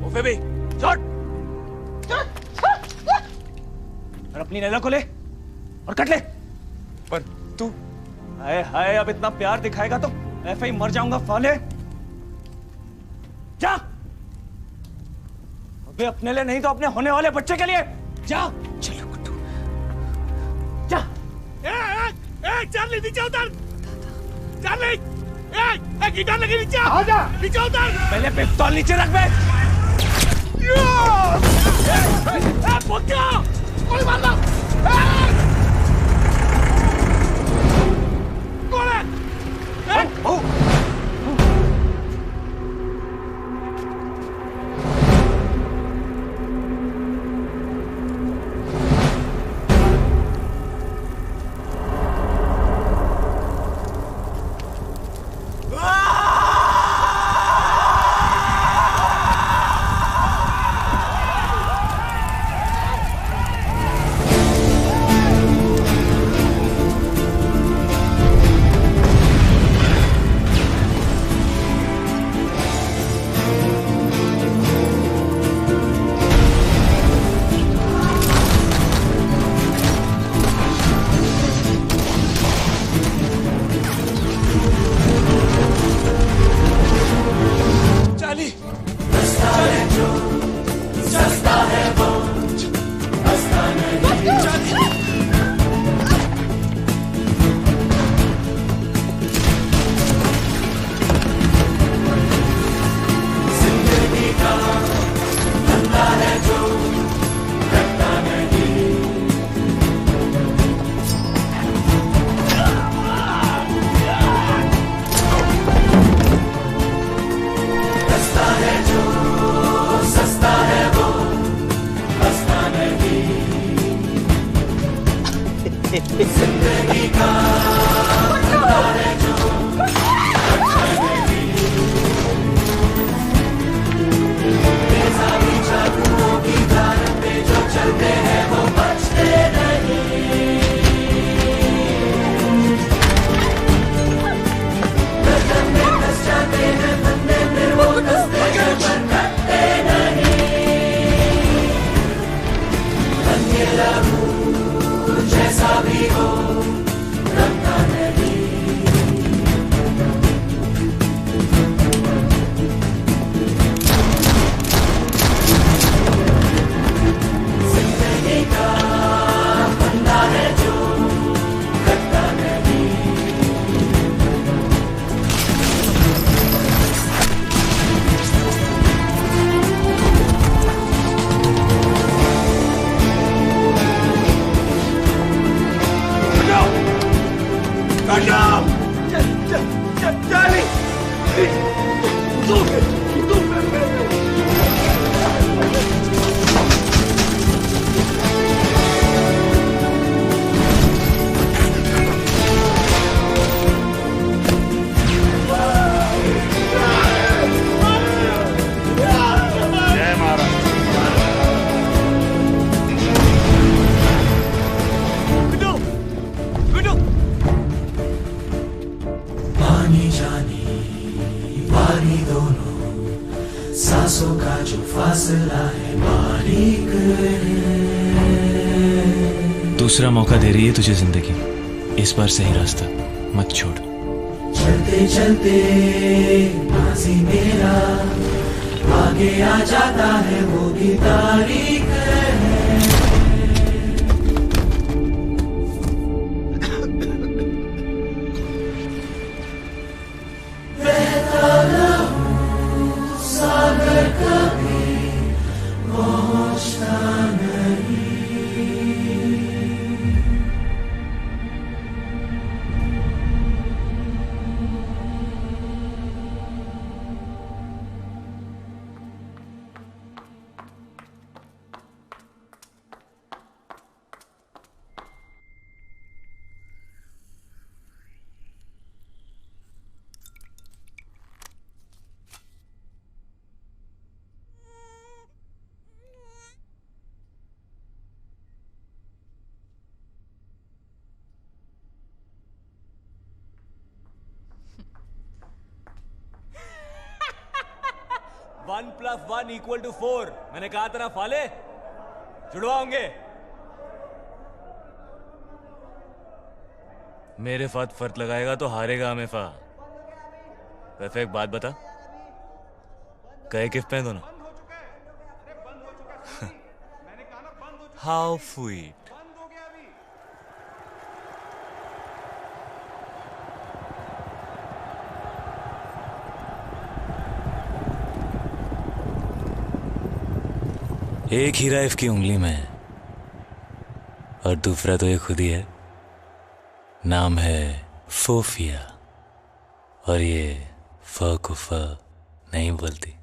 उसे भी छोड़ और अपनी नैला को ले और कट ले पर तू हाय हाय अब इतना प्यार दिखाएगा तो ऐसे ही मर जाऊंगा फाले जा अबे अपने लिए नहीं तो अपने होने वाले बच्चे के लिए जा चलो कुट्टू जा चार्ली नीचे उतर चार्ली गिटार लगी नीचे आजा नीचे उतर पहले पिस्तौल नीचे रख बे कोई मारना कौन है दूसरा मौका दे रही है तुझे जिंदगी इस बार सही रास्ता मत छोड़ चलते चलते माजी मेरा आगे आ जाता है वो भी तारीख है कभी पहुंचता नहीं। One plus one equal to 4। मैंने कहा था ना फाले, जुड़वाओगे। मेरे फात फर्क लगाएगा तो हारेगा हमेफा। वैसे एक बात बता, कहे किफ पे दोनों? How sweet. एक हीरा इफ की उंगली में है और दूसरा तो ये खुद ही है। नाम है फोफिया और ये फ को फ नहीं बोलती।